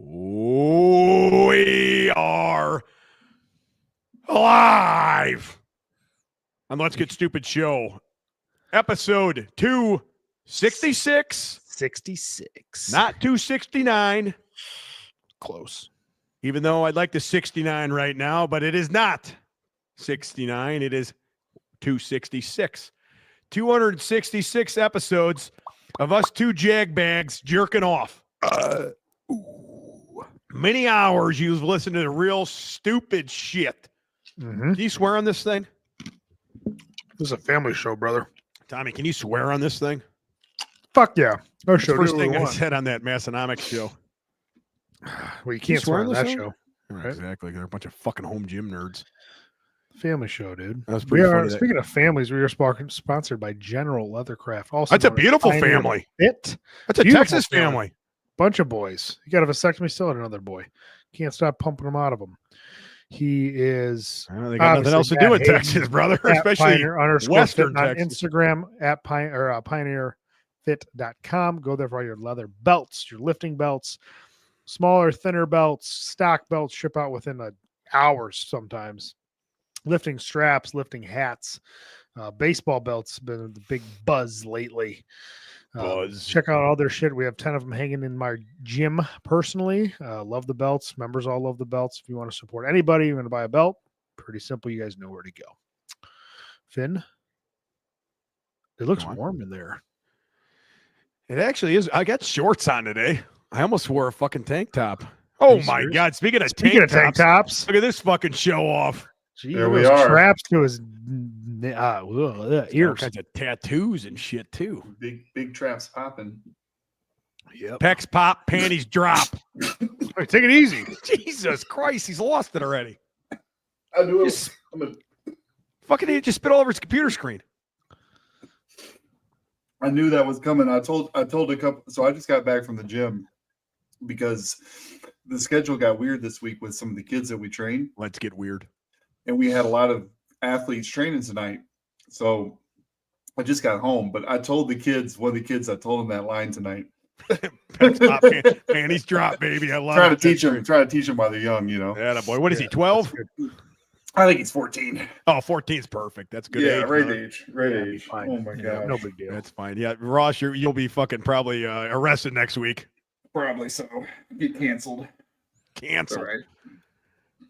We are live on Let's Get Stupid Show, episode 266. 66. Not 269. Close. Even though I'd like to 69 right now, but it is not 69. It is 266. 266 episodes of us two jagbags jerking off. Many hours you've listened to the real stupid shit. Mm-hmm. Can you swear on this thing? This is a family show, brother. Tommy, can you swear on this thing? Fuck yeah. No That's show. the first thing I said on that Massonomics show. Well, you can't swear on that thing? show. Right. Exactly. They're a bunch of fucking home gym nerds. Family show, dude. That was pretty funny. Speaking of families, we are sponsored by General Leathercraft. Also, That's a beautiful family. That's a Texas family. Bunch of boys. You got a vasectomy, still had another boy. Can't stop pumping them out of them. He is. They got nothing else to do in Texas, brother. Especially Western on Texas. Instagram at pioneerfit.com. Go there for all your leather belts, your lifting belts, smaller, thinner belts, stock belts. Ship out within hours sometimes. Lifting straps, lifting hats, baseball belts. Been the big buzz lately. Check out all their shit. We have 10 of them hanging in my gym personally. Love the belts. Members all love the belts. If you want to support anybody, you're going to buy a belt. Pretty simple. You guys know where to go. Finn, it looks warm in there. It actually is. I got shorts on today. I almost wore a fucking tank top. Oh my God. Speaking of tank tops, look at this fucking show off. Gee, there we are. Straps to his ears. All kinds of tattoos and shit too. Big traps popping. Yep. Pecs pop, panties drop. Right, take it easy. Jesus Christ, he's lost it already. I do it. Fucking idiot just spit all over his computer screen. I knew that was coming. I told a couple. So I just got back from the gym because the schedule got weird this week with some of the kids that we train. Let's get weird. And we had a lot of athletes training tonight. So I just got home, but I told the kids, one of the kids, I told them that line tonight. Panties drop, baby. I love trying it. Try to teach them while they're young, you know. Yeah, boy. What is he, 12? I think he's 14. Oh, 14 is perfect. That's good. Yeah, age, right man. age. Right age. Fine. Oh my God. No big deal. That's fine. Yeah, Ross, you'll be fucking probably arrested next week. Probably so. Get canceled. Canceled.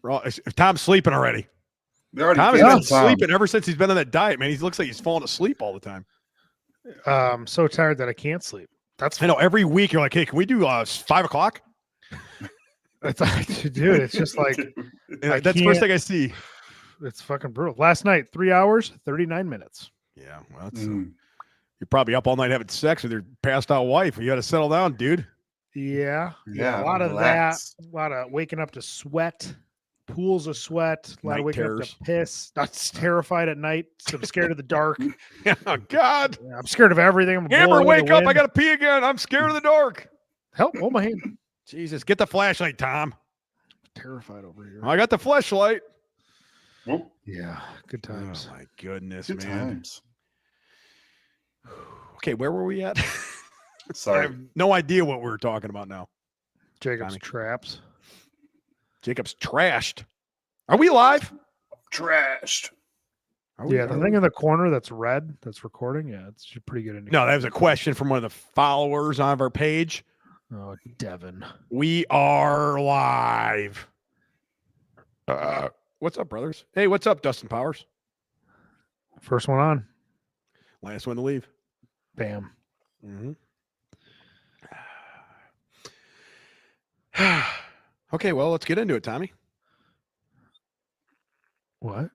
All right. Tom's sleeping already. Tom has been sleeping ever since he's been on that diet, man. He looks like he's falling asleep all the time. I'm so tired that I can't sleep. I know. Every week you're like, hey, can we do 5 o'clock? Dude, it's just like that's the first thing I see. It's fucking brutal. Last night, 3 hours, 39 minutes. Yeah, well, that's, you're probably up all night having sex with your passed out wife. You got to settle down, dude. Yeah. Yeah. A lot of that. A lot of waking up to sweat. Pools of sweat, a lot of waking up to piss. That's terrified at night. So I'm scared of the dark. Oh God, yeah, I'm scared of everything. Amber, wake up! I gotta pee again. I'm scared of the dark. Help! Hold my hand. Jesus, get the flashlight, Tom. Terrified over here. I got the flashlight. Whoop. Yeah, good times. Oh my goodness, Good man. times. Okay, where were we at? Sorry, I have no idea what we were talking about now. Jacob's traps. Jacob's trashed. Are we live? Trashed. Yeah, the thing in the corner that's red that's recording. Yeah, it's a pretty good indicator. No, that was a question from one of the followers on our page. Oh, Devin. We are live. What's up, brothers? Hey, what's up, Dustin Powers? First one on. Last one to leave. Bam. Mm-hmm. Okay, well, let's get into it, Tommy. What?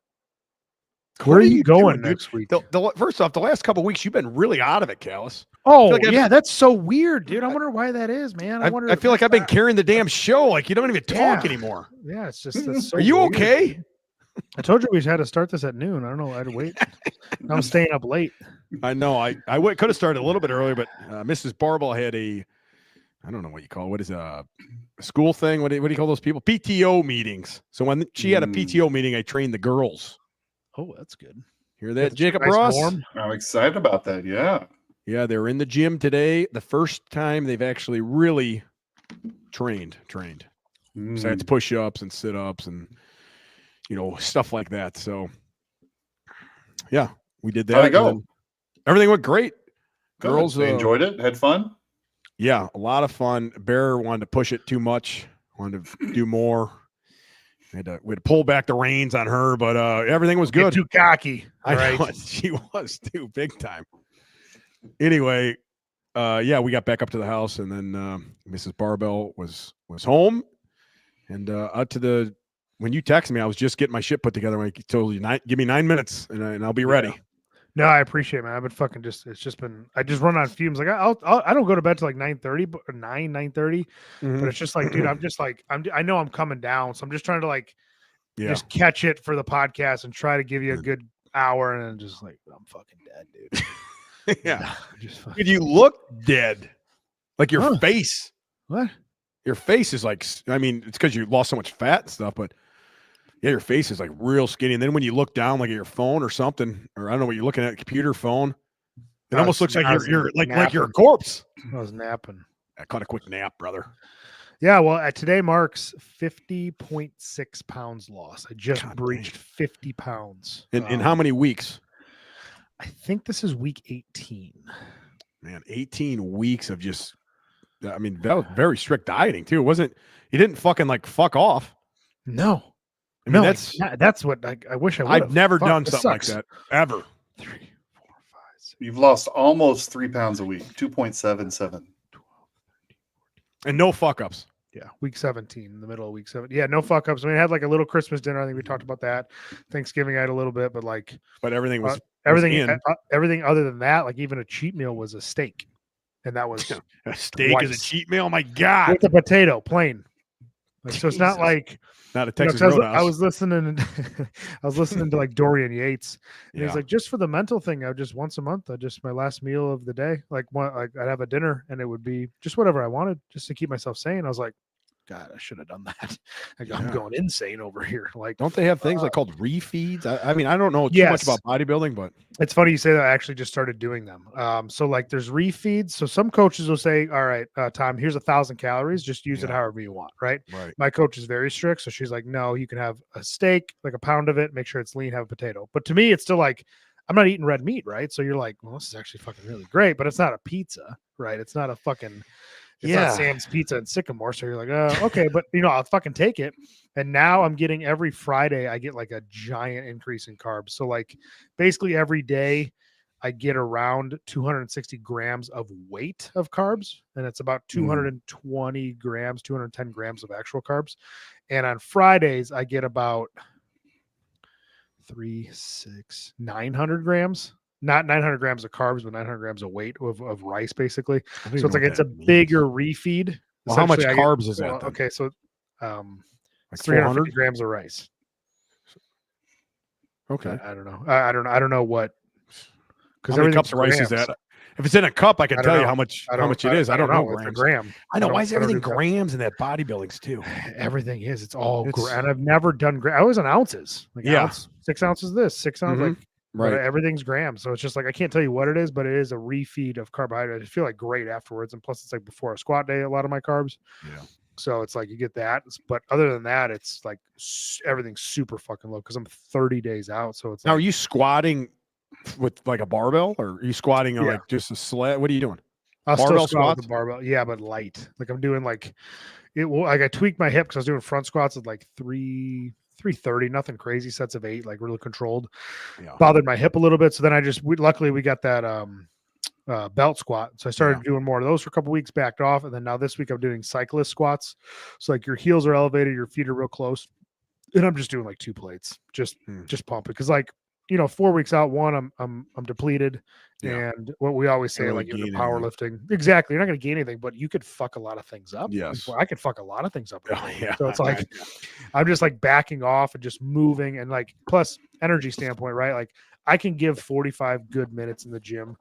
Where are you going next week? First off, the last couple of weeks, you've been really out of it, Callis. Oh, yeah, that's so weird, dude. I wonder why that is, man. I feel like I've been carrying the damn show. Like, you don't even talk anymore. Yeah, it's just that's so Are you weird. okay? I told you we had to start this at noon. I don't know. I had to wait. I'm staying up late. I know. I could have started a little bit earlier, but Mrs. Barble had I don't know what you call it. What is a school thing? What do you call those people? PTO meetings. So when she had a PTO meeting, I trained the girls. Oh, that's good. Hear that, Jacob Ross? I'm excited about that. Yeah. Yeah, they were in the gym today. The first time they've actually really trained. So I Mm. had push-ups and sit-ups and stuff like that. So yeah, we did that. How'd it and go? then everything went great. Good. Girls They enjoyed it. Had fun. Yeah, a lot of fun. Bear wanted to push it too much, wanted to do more. We had to pull back the reins on her, but everything was Get good. too cocky. I Right. know she was too, big time. Anyway, yeah, we got back up to the house, and then Mrs. Barbell was home, and out to when you texted me, I was just getting my shit put together. When I told you, give me 9 minutes, and I'll be ready. No, I appreciate it, man. I've been fucking it's just been, I just run on fumes. Like I don't go to bed till like 9:30, but 9:30. Mhm. But it's just like, dude, I'm just like, I know I'm coming down. So I'm just trying to like, Yeah. just catch it for the podcast and try to give you a Yeah. good hour. And then just like, I'm fucking dead, dude. Yeah. Just fucking, Dude, you look dead. Like your Huh. face. what? Your face is like, I mean, it's because you lost so much fat and stuff, but yeah, your face is like real skinny. And then when you look down, like at your phone or something, or I don't know what you're looking at, computer, phone, it I almost was- looks like I was you're like you're a napping. corpse. I was napping. I caught a quick nap, brother. Yeah, well, today marks 50.6 pounds loss. I just God breached 50 pounds. In how many weeks? I think this is week 18. Man, 18 weeks of just, I mean, that was very strict dieting too. It wasn't, you didn't fucking like fuck off. No, I mean, no, that's, what I wish I would. I've never done something like that ever. 3, 4, 5, 6, You've lost almost 3 pounds a week. 2.77. 12, And no fuck ups. yeah, week 17, in the middle of week 7. Yeah, no fuck ups. I mean, I had like a little Christmas dinner. I think we talked about that. Thanksgiving, I had a little bit, but like But everything was everything, in. everything other than that, like even a cheat meal was a steak, and that was a steak is a twice. cheat meal. Oh my God. with a potato, plain. Like, so it's not Jesus. like Not a you know, Texas 'cause Roadhouse. I was listening, I was listening to like Dorian Yates, and Yeah. he's like, just for the mental thing, I would just once a month, I just my last meal of the day, like I'd have a dinner, and it would be just whatever I wanted, just to keep myself sane. I was like, God, I should have done that. Like, I'm Yeah. going insane over here. Like, Don't they have things like called refeeds? I mean, I don't know too Yes. much about bodybuilding, but it's funny you say that. I actually just started doing them. So like, there's refeeds. So some coaches will say, all right, Tom, here's 1,000 calories. Just use it Yeah. however you want, right? right. My coach is very strict, so she's like, no, you can have a steak, like a pound of it, make sure it's lean, have a potato. But to me, it's still like, I'm not eating red meat, right? So you're like, well, this is actually fucking really great, but it's not a pizza, right? It's not a fucking, it's Yeah. not Sam's Pizza in Sycamore. So you're like, oh, okay, but I'll fucking take it. And now I'm getting every Friday, I get like a giant increase in carbs. So like basically every day I get around 260 grams of weight of carbs, and it's about 220 grams, 210 grams of actual carbs. And on Fridays, I get about 900 grams, not 900 grams of carbs, but 900 grams of weight of rice, basically. I don't So even it's know like what it's a that means. bigger refeed. Well, how much Essentially, I get- carbs is that? well, then? okay, so Like 350 400? grams of rice. Okay. I don't know. I don't know what. How many cups of rice is that? If it's in a cup, I can I don't tell you know. how much it is. I don't know It's a grams. gram. I know. don't- Why is I don't everything do that. grams in that bodybuilding's too? Everything is. It's all It's- and I've never done gram. I was on ounces. Like Yeah. ounce, 6 ounces this, 6 ounces. Mhm. Like but Right. everything's grams. So it's just like I can't tell you what it is, but it is a refeed of carbohydrate. I feel like great afterwards, and plus it's like before a squat day. A lot of my carbs. Yeah. So it's like you get that, but other than that, it's like everything's super fucking low because I'm 30 days out. So it's Now, are like, you squatting with like a barbell, or are you squatting on Yeah. like just a sled? What are you doing? I'll barbell still squat with squats? the barbell. Yeah, but light. Like I'm doing like it. Like I tweaked my hip because I was doing front squats at like 330, nothing crazy, sets of 8, like really controlled. Yeah. Bothered my hip a little bit, so then luckily we got that belt squat. So I started doing more of those for a couple weeks, backed off, and then now this week I'm doing cyclist squats. So like your heels are elevated, your feet are real close, and I'm just doing like 2 plates, just pumping because like 4 weeks out, one I'm depleted, Yeah. and what we always say, Can't like really in gain powerlifting, exactly, you're not going to gain anything, but you could fuck a lot of things up. Yes. I could fuck a lot of things up. Oh, yeah. So it's like I'm just like backing off and just moving, and like plus energy standpoint, right? Like I can give 45 good minutes in the gym,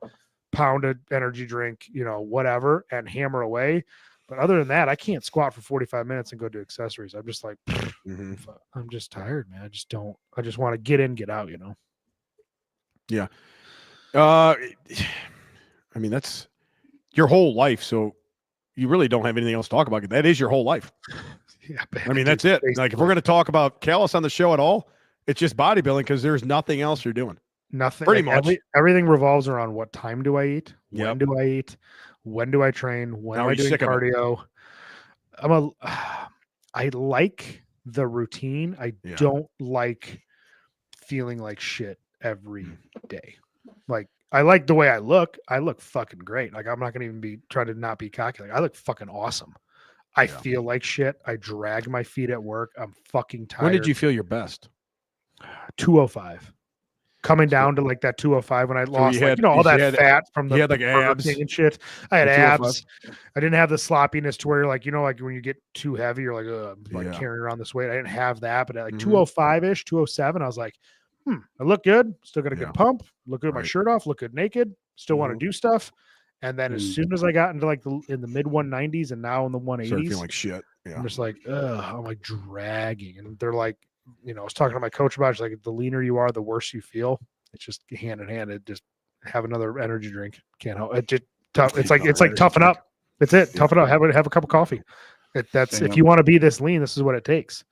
pound an energy drink, whatever, and hammer away. But other than that, I can't squat for 45 minutes and go do accessories. I'm just like, Mhm. I'm just tired, man. I just want to get in, get out, I mean, that's your whole life. So you really don't have anything else to talk about. That is your whole life. Yeah, I mean, that's it. Like if we're going to talk about Callus on the show at all, it's just bodybuilding because there's nothing else you're doing. nothing. Pretty like, much. everything revolves around what time do I eat? When Yep. do I eat? When do I train? When Now am I are you doing sick of it? cardio? I like the routine. I Yeah. don't like feeling like shit every Mm. day. Like I like the way I look. I look fucking great. Like I'm not gonna even be trying to not be cocky. Like I look fucking awesome. I Yeah. feel like shit. I drag my feet at work. I'm fucking tired. When did you feel your best? 205? Coming So- down to like that 205 when I lost, you like, had- you know, all you that had- fat from the you had, like, Burger abs? King and shit. I had The 205? abs. I didn't have the sloppiness to where like, you know, like when you get too heavy, you're like, I'm like Yeah. carrying around this weight. I didn't have that, but at like Mhm. 205-ish, 207, I was like, I look good. Still got a Yeah. good pump. Look good with my Right. shirt off. Look good naked. Still want Mhm. to do stuff. And then as Mm. soon as I got into like in the mid 190s and now in the Started 180s, feeling like shit. Yeah. I'm just like, I'm like dragging. And they're like, you know, I was talking to my coach about it. She's like, the leaner you are, the worse you feel. It's just hand in hand. It just have another energy drink. Can't help it. Just tough. It's like Another energy toughen drink. up. That's it. Yeah. Toughen up. Have a cup of coffee. That's if Damn. you want to be this lean, this is what it takes.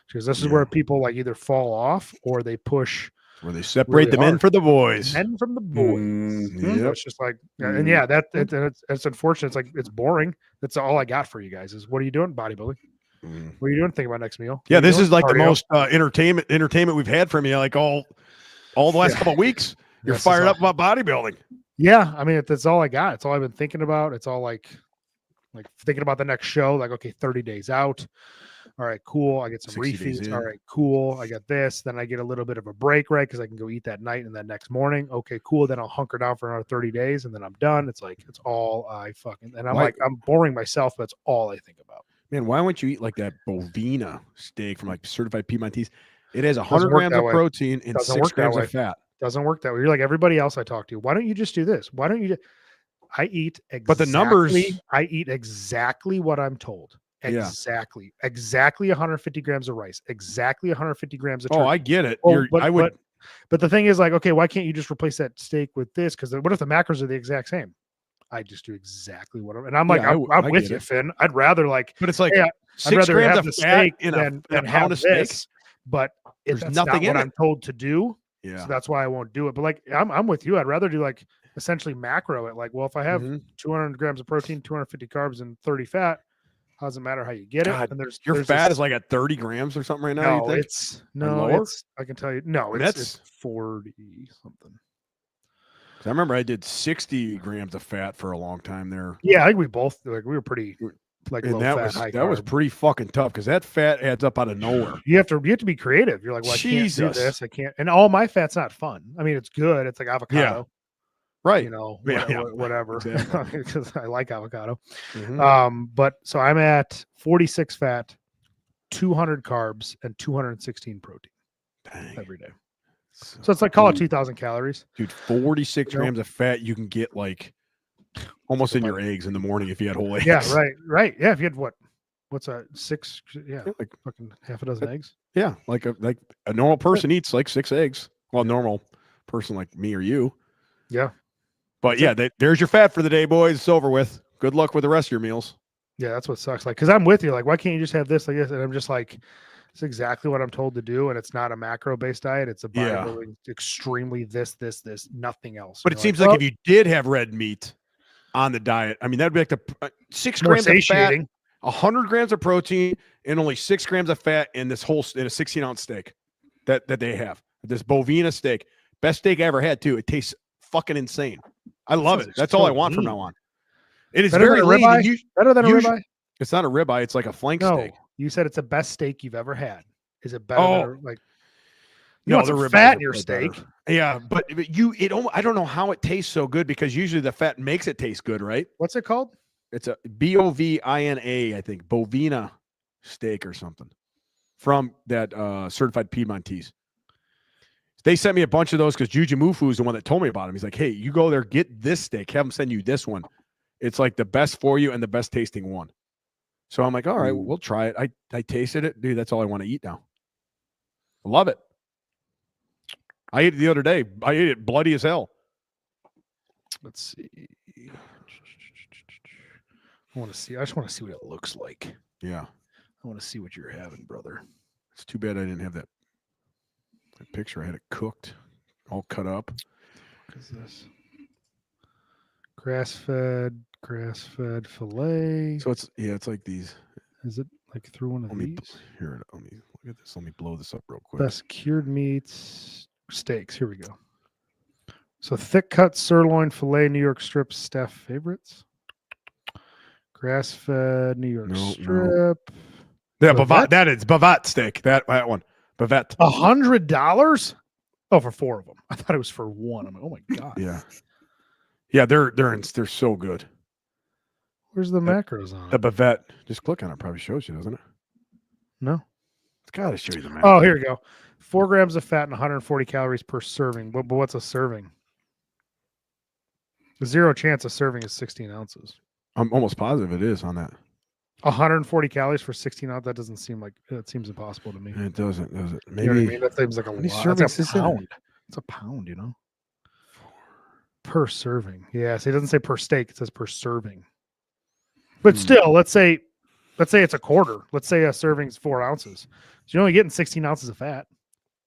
Because this is Yeah. where people like either fall off or they push Where they separate really the men hard. for the boys. men from the boys. Mhm. So Yep. it's just like, and yeah, it's unfortunate. It's like it's boring. That's all I got for you guys. Is what are you doing? Bodybuilding. Mm. What are you doing? Think about next meal. What Yeah, are you this doing? is like the Cardio. most entertainment we've had from you, like all the last Yeah. couple of weeks. You're This is fired all- up about bodybuilding. Yeah, I mean, that's all I got. It's all I've been thinking about. It's all like thinking about the next show. Like, okay, 30 days out. All right, cool. I get some 60 days refeeds. All in. right, cool. I got this. Then I get a little bit of a break, right? Because I can go eat that night and then next morning. Okay, cool. Then I'll hunker down for another 30 days and then I'm done. It's like it's all I fucking and I'm Why- like I'm boring myself. That's all I think about. Man, why wouldn't you eat like that bovina steak from like certified Piedmontese? It has 100 Doesn't work grams that of way. protein and Doesn't 6 work that grams way. of fat. Doesn't work that way. You're like everybody else I talk to. Why don't you just do this? Why don't you just I eat exactly, But the numbers- I eat exactly what I'm told. Yeah. Exactly 150 grams of rice. Exactly 150 grams of Oh, turkey. I get it. Oh, I would. But the thing is, like, okay, why can't you just replace that steak with this? Because what if the macros are the exact same? I just do exactly what and I'm like, Yeah, I'm I with get you, it. Finn. I'd rather like, But it's like yeah, I'd 6 rather grams have of the fat steak in than a have pound of steak. this. But There's that's nothing not in what it. I'm told to do. Yeah. So that's why I won't do it. But like, I'm with you. I'd rather do like essentially macro it. Like, well, if I have Mhm. 200 grams of protein, 250 carbs, and 30 fat, how does it matter how you get it? God, And there's Your there's fat this- is like at 30 grams or something right now. you no, think? it's Or no, lower? it's I can tell you no, And it's that's- 40 something. 'Cause I remember I did 60 grams of fat for a long time there. Yeah, I think we both like we were pretty like And low that fat, was high that was carb. pretty fucking tough because that fat adds up out of nowhere. You have to be creative. You're like, well, I can't do Jesus. this. I can't. And all my fat's not fun. I mean, it's good. It's like avocado. Right. You know, Yeah, yeah, whatever. exactly. Because I like avocado. Mhm. But so I'm at 46 fat, 200 carbs, and 216 protein Dang. every day. So it's like call it Mm. 2,000 calories. Dude, 46 You know? grams of fat you can get like almost in your eggs in the morning if you had whole eggs. Yeah, right. Yeah, if you had what's a 6? Yeah, Yeah, like, fucking half a dozen eggs. yeah, like a normal person eats like 6 eggs. Well, a normal person like me or you. Yeah. But yeah, there's your fat for the day, boys. It's over with. Good luck with the rest of your meals. Yeah, that's what sucks. Like, because I'm with you. Like, why can't you just have this like this? And I'm just like, it's exactly what I'm told to do, and it's not a macro-based diet. It's a Yeah. bodybuilding, extremely this, nothing else. But And it you're seems like "Oh, if you did have red meat on the diet, I mean, that'd be like the 6 more grams of fat, satiating. 100 grams of protein, and only 6 grams of fat in this whole in a 16-ounce steak that they have. This bovina steak, best steak I ever had too. It tastes fucking insane. I love sounds it. That's all I so want from lean. now on. It is Better than very a lean. ribeye? and Better than a usu- ribeye? It's not a ribeye. It's like a flank No, steak. you said it's the best steak you've ever had. Is it better Oh. than like? You want the some ribeyes fat are in your way better. steak? Yeah, but I don't know how it tastes so good because usually the fat makes it taste good, right? What's it called? It's a Bovina, I think, bovina steak or something from that certified Piedmontese. They sent me a bunch of those because Juju Mufu is the one that told me about him. He's like, hey, you go there, get this steak, have them send you this one. It's like the best for you and the best tasting one. So I'm like, all right, Ooh. we'll try it. I tasted it. Dude, that's all I want to eat now. I love it. I ate it the other day. I ate it bloody as hell. Let's see. I want to see. I just want to see what it looks like. Yeah. I want to see what you're having, brother. It's too bad I didn't have that picture. I had it cooked, all cut up. What is this? Grass-fed fillet. So it's like these. Is it like through one of Let me these? here. Let me look at this. Let me blow this up real quick. Best cured meats, steaks. Here we go. So thick cut sirloin filet, New York strip, staff favorites. Grass fed New York No. strip. Yeah, Bavette? Bavette. That is Bavette steak. That one. Bavette. $100? Oh, for 4 of them. I thought it was for one. I'm like, oh my god. Yeah. Yeah, they're so good. Where's the macros on The it? Bavette. Just click on it. Probably shows you, doesn't it? No. It's got to show you the macros. Oh, here we go. 4 grams of fat and 140 calories per serving. But what's a serving? Zero chance a serving is 16 ounces. I'm almost positive it is on that. 140 calories for 16 ounces. That doesn't seem like it seems impossible to me. It doesn't, does it? You Maybe know what I mean? That seems like a How many lot. servings That's is a it? pound. It's a pound, you know. Per serving. Yeah, so it doesn't say per steak, it says per serving. But Hmm. still, let's say it's a quarter. Let's say a serving's 4 ounces. So you're only getting 16 ounces of fat.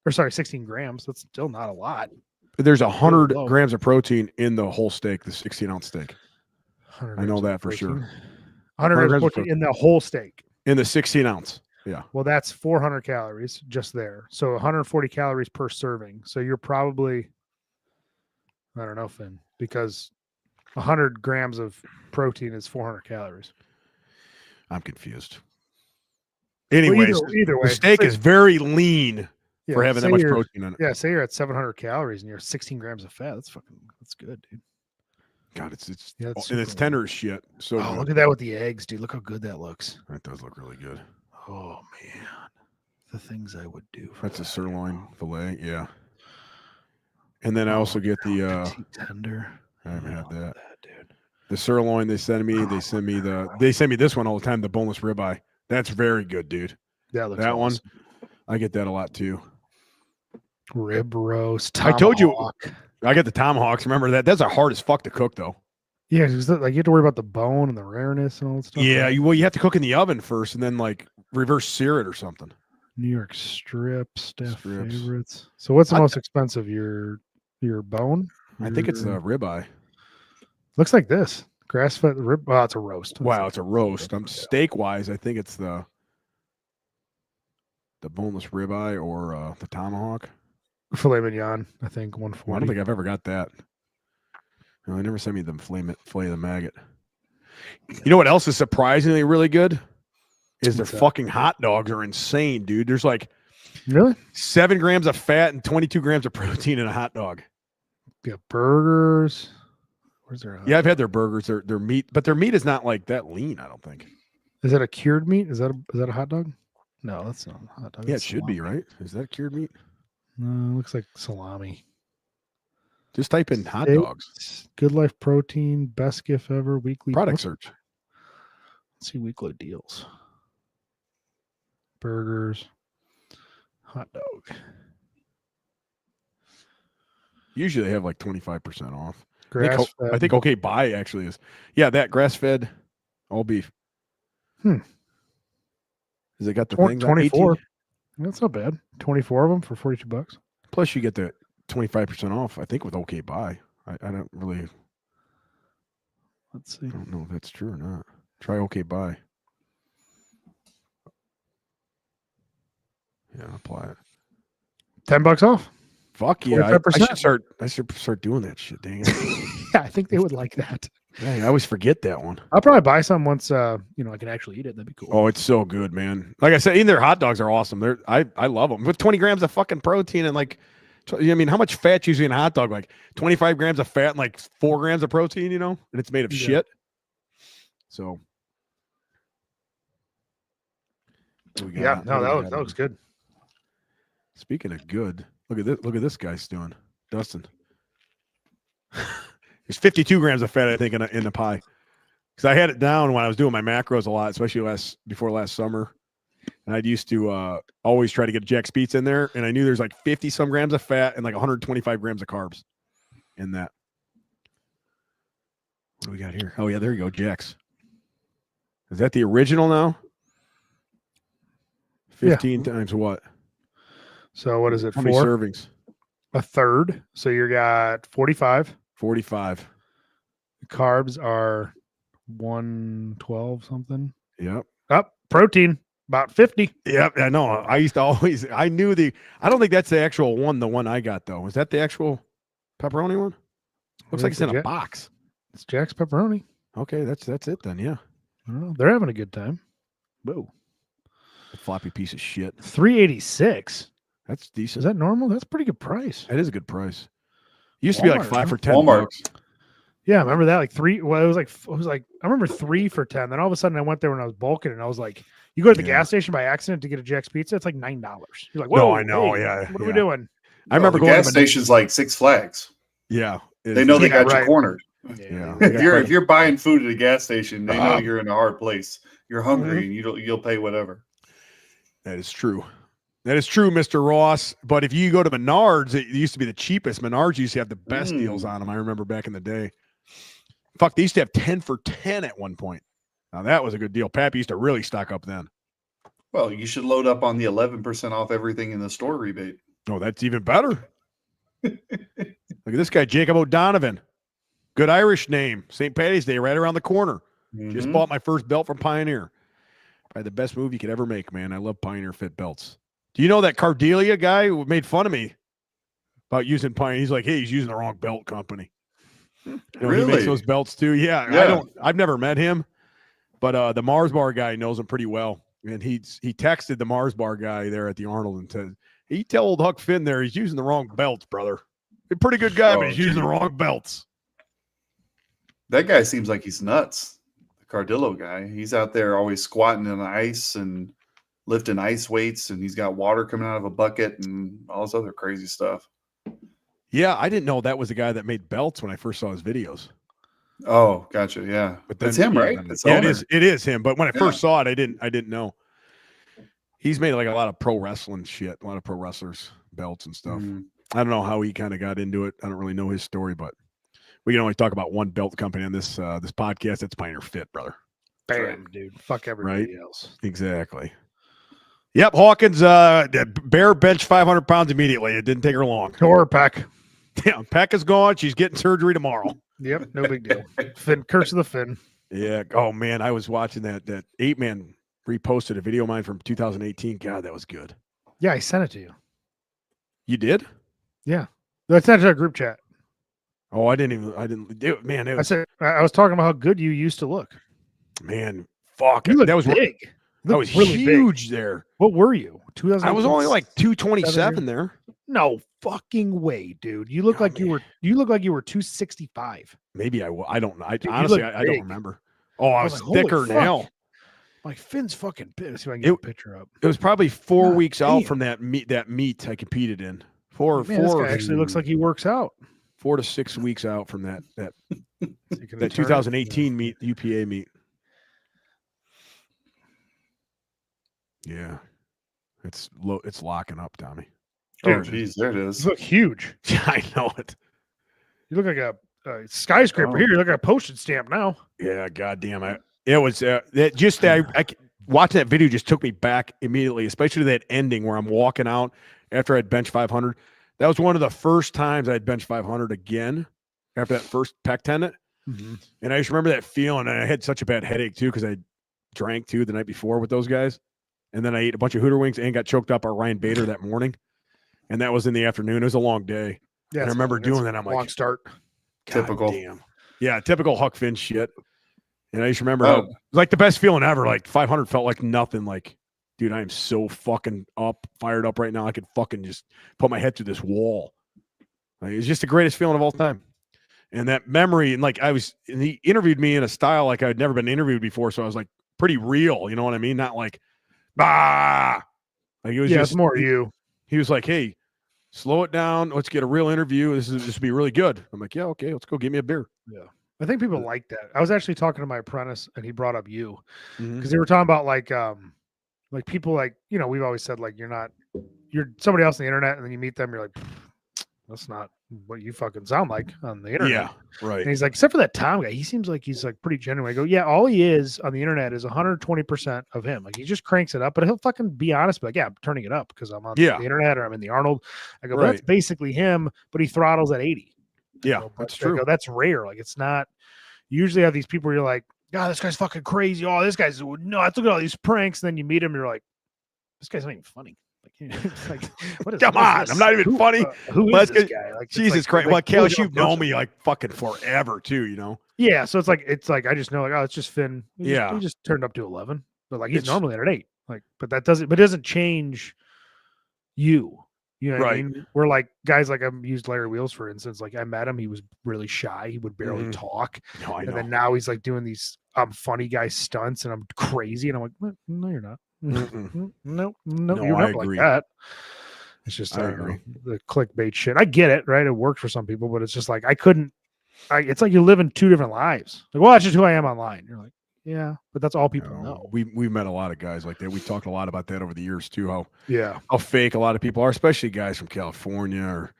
Or sorry, 16 grams. That's still not a lot. there's 100 low. grams of protein in the whole steak, the 16-ounce steak. 100 I know grams of that for sure. protein. 100 grams of grams of protein in the whole steak. In the 16-ounce. Yeah. Well, that's 400 calories just there. So 140 calories per serving. So you're probably, I don't know, Finn, because 100 grams of protein is 400 calories. I'm confused. Well, Anyways, either way, the steak say- is very lean yeah, for having that say much you're- protein in it. Yeah, say you're at 700 calories and you're 16 grams of fat. That's good, dude. God, it's Yeah, that's and it's super tender as shit. So Oh, good. look at that with the eggs, dude. Look how good that looks. That does look really good. Oh man, the things I would do. For That's a that. sirloin fillet, yeah. And then I Oh, also get the petite tender. I haven't had love that. dude. The sirloin they send me. They send me this one all the time, the boneless ribeye. That's very good, dude. That looks That one? awesome. I get that a lot too. Rib roast. I told you- tomahawk. I get the tomahawks. Remember that? That's a hard as fuck to cook though. Yeah, because like you have to worry about the bone and the rareness and all that stuff. Yeah, right? you have to cook in the oven first and then like reverse sear it or something. New York strip staff Strips. favorites. So what's the I- most expensive? Your bone? I think it's Your- the ribeye. looks like this grass fed rib. Oh, it's a roast. Wow, it's a roast. I'm Yeah. steak wise. I think it's the boneless ribeye or the tomahawk. Filet mignon. I think Well, I 140. don't think I've ever got that. No, they never sent me the fillet of the maggot. You know what else is surprisingly really good? Is their What's that? fucking hot dogs are insane, dude. There's like Really? 7 grams of fat and 22 grams of protein in a hot dog. Yeah, burgers. Where's their? Yeah, I've had their burgers, their meat, but their meat is not like that lean, I don't think. Is that a cured meat? Is that a hot dog? No, that's not a hot dog. Yeah, it that's should be, salami. right? Is that cured meat? No, it looks like salami. Just type in hot Steak, dogs. Good Life Protein, best gift ever, weekly Product let's- search. Let's see weekly deals. Burgers, hot dog, Usually they have like 25% off. grass I think Okay Buy actually is. Yeah, that grass fed all beef. Hmm. Has it got the thing? 24. That's not bad. 24 of them for $42. Plus you get the 25% off, I think, with Okay Buy. I don't really Let's see. don't know if that's true or not. Try Okay Buy. Yeah, apply it. $10 off. Fuck yeah. I 25%. should start doing that shit, dang it. Yeah, I think they would like that. Dang, I always forget that one. I'll probably buy some once I can actually eat it. That'd be cool. Oh, it's so good, man. Like I said, even their hot dogs are awesome. I love them. With 20 grams of fucking protein and like, I mean, how much fat's usually in a hot dog? Like 25 grams of fat and like 4 grams of protein, and it's made of Yeah. shit. So. what we Yeah, got? no, What do we that got looks here? good. Speaking of good, look at this guy's doing. Dustin. There's 52 grams of fat, I think, in the pie. Because I had it down when I was doing my macros a lot, especially before last summer. And I used to always try to get Jack's Pizza in there, and I knew there's like 50 some grams of fat and like 125 grams of carbs in that. What do we got here? Oh yeah, there you go, Jack's. Is that the original now? Yeah. 15 times what? So what is it? How many 4? servings? A third. So you got 45. 45. Carbs are 112 something. Yep. Up protein about 50. Yep. I know. I used to always, I knew I don't think that's the actual one, the one I got though. Was that the actual pepperoni one? Looks like it's in a box. It's Jack's pepperoni. Okay. That's it then. Yeah. I don't know. They're having a good time. Whoa. A floppy piece of shit. 386. That's decent. Is that normal? That's a pretty good price. That is a good price. Used to be like Walmart, 5 huh? for 10 Walmart. bucks. Yeah, I remember that. Like 3. Well, it was like I remember 3 for 10. Then all of a sudden I went there when I was bulking and I was like, you go to the Yeah. gas station by accident to get a Jack's pizza, it's like $9. You're like, No, whoa, I know, hey, yeah, What are we yeah. doing? I remember the going gas to station's like Six Flags. Yeah. They know they Yeah, got you right. cornered. Yeah. If you're buying food at a gas station, they know Uh-huh. you're in a hard place. You're hungry and you'll pay whatever. That is true. That is true, Mr. Ross. But if you go to Menards, it used to be the cheapest. Menards used to have the best deals on them. I remember back in the day. Fuck, they used to have 10 for 10 at one point. Now that was a good deal. Pappy used to really stock up then. Well, you should load up on the 11% off everything in the store rebate. Oh, that's even better. Look at this guy, Jacob O'Donovan. Good Irish name. St. Patty's Day, right around the corner. Just Mhm. bought my first belt from Pioneer. Probably the best move you could ever make, man. I love Pioneer Fit belts. Do you know that Cardelia guy who made fun of me about using Pioneer? He's like, hey, he's using the wrong belt company. You know, he makes Really? those belts too. Yeah. I've never met him, but the Mars Bar guy knows him pretty well. And he texted the Mars Bar guy there at the Arnold and said, he tell old Huck Finn there he's using the wrong belts, brother. He's a pretty good guy, but he's using the wrong belts. That guy seems like he's nuts. The Cardillo guy. He's out there always squatting in the ice and lifting ice weights, and he's got water coming out of a bucket and all this other crazy stuff. Yeah, I didn't know that was the guy that made belts when I first saw his videos. Oh, gotcha. Yeah. But That's then- him, yeah, right? then- That's yeah, owner. it is him. But when I Yeah. first saw it, I didn't know. He's made like a lot of pro wrestling shit, a lot of pro wrestlers belts and stuff. Mhm. I don't know how he kind of got into it. I don't really know his story, but we can only talk about one belt company on this this podcast. That's Pioneer Fit, brother. Bam, dude. Fuck everybody else. Exactly. Yep, Hawkins. Bear bench 500 pounds immediately. It didn't take her long. Or Peck. Yeah, Peck is gone. She's getting surgery tomorrow. Yep, no big deal. Finn, curse of the Finn. Yeah. Oh man, I was watching that 8-man reposted a video of mine from 2018. God, that was good. Yeah, I sent it to you. You did? I sent it to our group chat. Oh, I didn't do it, man. It I was, said I was talking about how good you used to look. man, fuck. You look That was big. You that look was really big. huge there. What were you? 2000. I was only like 227 years. there. No fucking way, dude. You look Oh, like you were 265. Maybe I don't know. Dude, you Honestly, look I don't big. remember. Oh, I was was like, holy thicker than fuck. hell. Like Finn's fucking big. Let's see if I can get a picture up. It was probably 4 God weeks out damn. from that meet I competed in. Man, this guy actually looks like he works out. 4 to 6 weeks out from that Taking a that turn. 2018 meet, UPA meet. Yeah. It's locking up, Tommy. Oh, Dude. geez, there it You is. look huge. I know it. You look like a skyscraper Oh. here. You look like a postage stamp now. Yeah, goddamn. It was that just I watching that video just took me back immediately, especially that ending where I'm walking out after I'd bench 500. That was one of the first times I'd bench 500 again after that first pec tendon. And I just remember that feeling. And I had such a bad headache too because I drank too the night before with those guys. And then I ate a bunch of Hooter wings and got choked up by Ryan Bader that morning. And that was in the afternoon. It was a long day. Yeah, And I it's remember long. doing It's that. I'm a long like, start. God Typical. damn. Yeah, typical Huck Finn shit. And I just remember Oh. how, like the best feeling ever. Like 500 felt like nothing. Like, dude, I am so fucking fired up right now. I could fucking just put my head through this wall. Like, it's just the greatest feeling of all time. And that memory, and like and he interviewed me in a style like I'd never been interviewed before. So I was like pretty real, you know what I mean? Not like, like it was Yeah, just it's more you. he was like, hey, slow it down. Let's get a real interview. This will be really good. I'm like, yeah, okay, let's go get me a beer. I think people like that. I was actually talking to my apprentice and he brought up you Mhm. because they were talking about like people like, we've always said like you're somebody else on the internet and then you meet them, you're like, that's not what you fucking sound like on the internet. Yeah, right. And he's like, except for that Tom guy, he seems like he's like pretty genuine. I go, yeah, all he is on the internet is 120% of him. Like he just cranks it up, but he'll fucking be honest, but like, yeah, I'm turning it up because I'm on Yeah. the internet or I'm in the Arnold. I go, but Right. that's basically him, but he throttles at 80. I Yeah, go, that's I go, true. that's rare. Like it's not. You usually have these people where you're like, God, this guy's fucking crazy. Oh, this guy's nuts. Look at all these pranks. And then you meet him, you're like, this guy's not even funny. Like, it's like what is, Come what is on, this? I'm not even funny. Who Let's is this get- guy? Like it's Jesus like, Christ. like, Well, who is Kales, that you've known person? me like fucking forever too, you know? Yeah, so it's like I just know like, oh, it's just Finn. Yeah. He just turned up to 11, but like he's It's- normally at an 8. Like, but that doesn't change you. You know what Right. I mean? We're like guys like I've used Larry Wheels for instance. Like I met him, he was really shy. He would barely Mhm. talk, No, I and know. then now he's like doing these funny guy stunts, and I'm crazy, and I'm like, "What? No, you're not. Mm-mm. No, No, you're I not like agree. that." It's just I I don't know, agree. the clickbait shit. I get it, right? It works for some people, but it's just like I couldn't. It's like you're living two different lives. Like, well, that's just who I am online. You're like, yeah, but that's all people know. We've met a lot of guys like that. We talked a lot about that over the years too, Yeah, how fake a lot of people are, especially guys from California or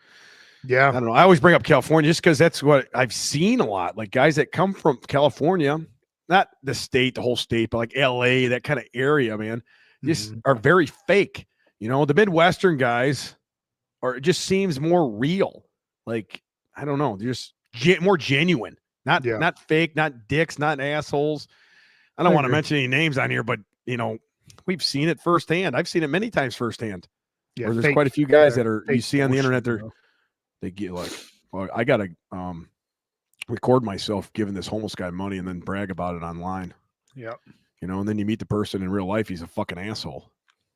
I yeah, don't know. I always bring up California just because that's what I've seen a lot. Like guys that come from California, not the state, the whole state, but like LA, that kind of area, man, just Mhm. are very fake. You know, the Midwestern guys it just seems more real. Like, I don't know, they're just more genuine, not Yeah. not fake, not dicks, not assholes. I don't I want to agree. mention any names on here, but you know, we've seen it firsthand. I've seen it many times firsthand. Yeah, Where there's fake- quite a few guys yeah, that are you fake see on the internet, bullshit, you know? they get like, well, I gotta record myself giving this homeless guy money and then brag about it online. Yep. You know, and then you meet the person in real life, he's a fucking asshole.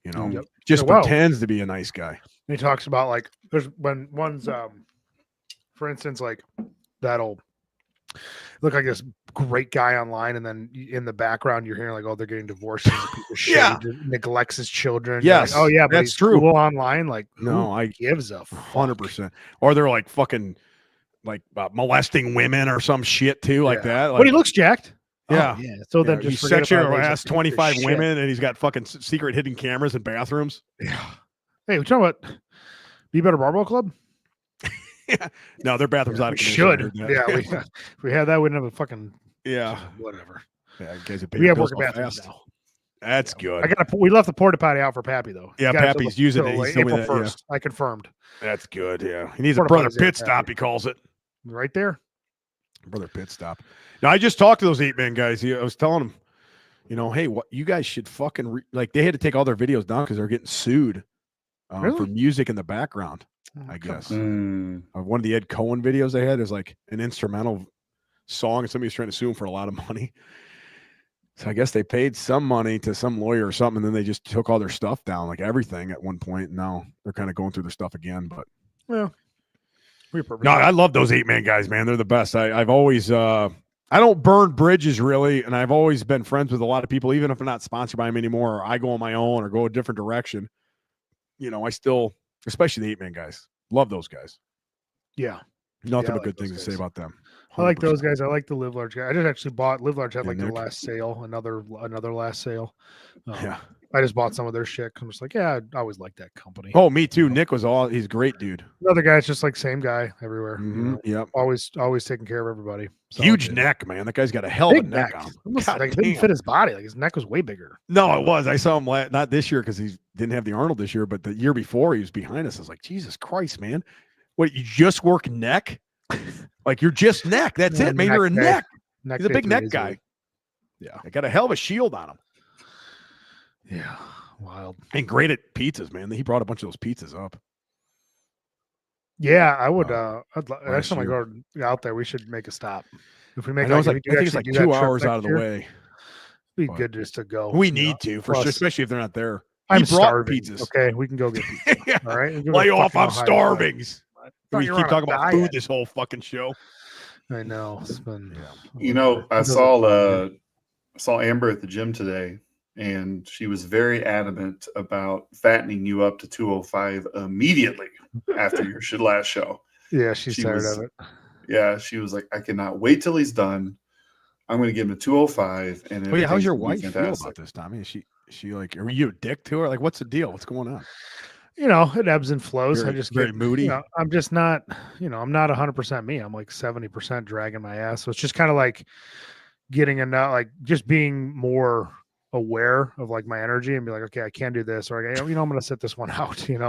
You know, Yep. just Yeah, well- pretends to be a nice guy. And he talks about like there's when one's for instance like that'll look like this great guy online, and then in the background you're hearing like, oh, they're getting divorced. He's a piece of shit. Yeah. He neglects his children. You're like, Yes, oh yeah, but that's he's true. cool online. Like, No, who I gives a fuck? 100%. Or they're like fucking like molesting women or some shit too, like Yeah. that. But Like, he looks jacked. Oh, Yeah. yeah. So then you just forget sexually about it. He's a harass piece of 25 shit. women and he's got fucking secret hidden cameras in bathrooms. Yeah. Hey, we're talking about Be Better Barbell Club. No, their bathroom's out We of commission. I should. heard that. Yeah. If we had that, we'd have a fucking yeah. whatever. Yeah, you guys are We paying have bills working so bathrooms fast. now. That's good. We left the porta potty out for Pappy though. Yeah, He got it till Pappy's using it. till, He's told me April that, yeah. 1st. I confirmed. That's good. Yeah. He needs a Porta brother potties there, pit stop, Pappy. he calls it. Right there. Brother pit stop. Now, I just talked to those 8-man guys. I was telling them, you know, hey, what you guys should fucking like. They had to take all their videos down because they're getting sued for Really? music in the background. I come guess Mm. one of the Ed Cohen videos they had is like an instrumental song, and somebody's trying to sue him for a lot of money. So I guess they paid some money to some lawyer or something, and then they just took all their stuff down, like everything at one point. And now they're kind of going through their stuff again. But Well, no, I love those 8-man guys, man. They're the best. I've always I don't burn bridges really, and I've always been friends with a lot of people, even if I'm not sponsored by them anymore, or I go on my own or go a different direction. You know, I still, especially the 8-man guys, love those guys. Yeah. Nothing I but like good those things to say guys. about them. I like those 100%. guys. I like the Live Large guy. I just actually bought Live Large had Yeah, like their Nick. last sale, another last sale. Yeah. I just bought some of their shit. I'm just like, yeah, I always like that company. Oh, me too. Nick was he's a great dude. Another guy's just like same guy everywhere. you Mhm, know, Yep. always taking care of everybody. So Huge dude. neck, man. That guy's got a hell of a Big neck neck. on him. Almost, God like, it didn't damn. fit his body. Like his neck was way bigger. No, it was. I saw him not this year because he didn't have the Arnold this year, but the year before he was behind us. I was like, Jesus Christ, man. What, you just work neck? Like you're just neck. That's Yeah, it, man. You're a neck day. neck. Neck He's a day big 3 neck days a guy. week. Yeah. I got a hell of a shield on him. Yeah. Wild. And great at pizzas, man. He brought a bunch of those pizzas up. Yeah, I would. Next last time I year. go out there, we should make a stop. If we I make, know it's if like, we I do think it's actually like do that 2 trip hours next out of the year, way. it'd be but good just to go. We you know. need to, for Plus, sure, especially if they're not there. I'm He brought starving. pizzas. Okay, we can go get pizza. Yeah. All right, Lay off. I'm starving. thought We you keep were on a talking about diet. food this whole fucking show. I know. It's been. You know, I saw Amber at the gym today, and she was very adamant about fattening you up to 205 immediately after your last show. Yeah, she's she tired was- of it. Yeah, she was like, I cannot wait till he's done. I'm going to give him a 205. And Oh yeah, how's your everything's wife gonna be feel about this, Tommy? Is she like, are you a dick to her? Like, what's the deal? What's going on? it ebbs and flows. I Very, just very get moody. I'm just not, I'm not 100% me. I'm like 70% dragging my ass. So it's just kind of like getting enough, like just being more aware of like my energy and be like, okay, I can't do this, or I'm going to sit this one out, and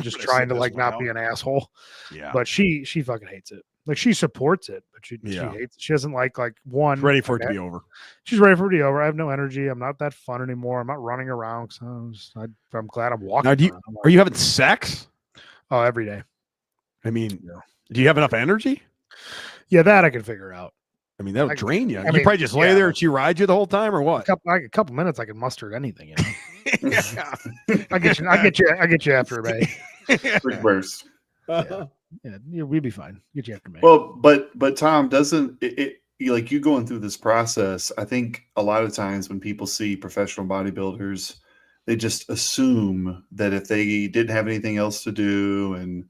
just gonna trying sit to this like one not out. be an asshole. Yeah. But she fucking hates it. Like she supports it, but she Yeah. hates it. She doesn't like one. Ready for it to be over. She's ready for it to be over. I have no energy. I'm not that fun anymore. I'm not running around. So I'm glad I'm walking. Now, around. I'm are like, you having sex? oh, every day. I mean, Yeah. do you have enough energy? Yeah, that I can figure out. I mean, that'll I- drain you. I You mean, probably just lay yeah, there but- and she rides you the whole time, or A what? couple minutes, I can muster at anything. Yeah. I get you after a day. Quick burst. Yeah, we'd be fine. Get you after me. Well, but Tom, doesn't it like you going through this process? I think a lot of times when people see professional bodybuilders, they just assume that if they didn't have anything else to do and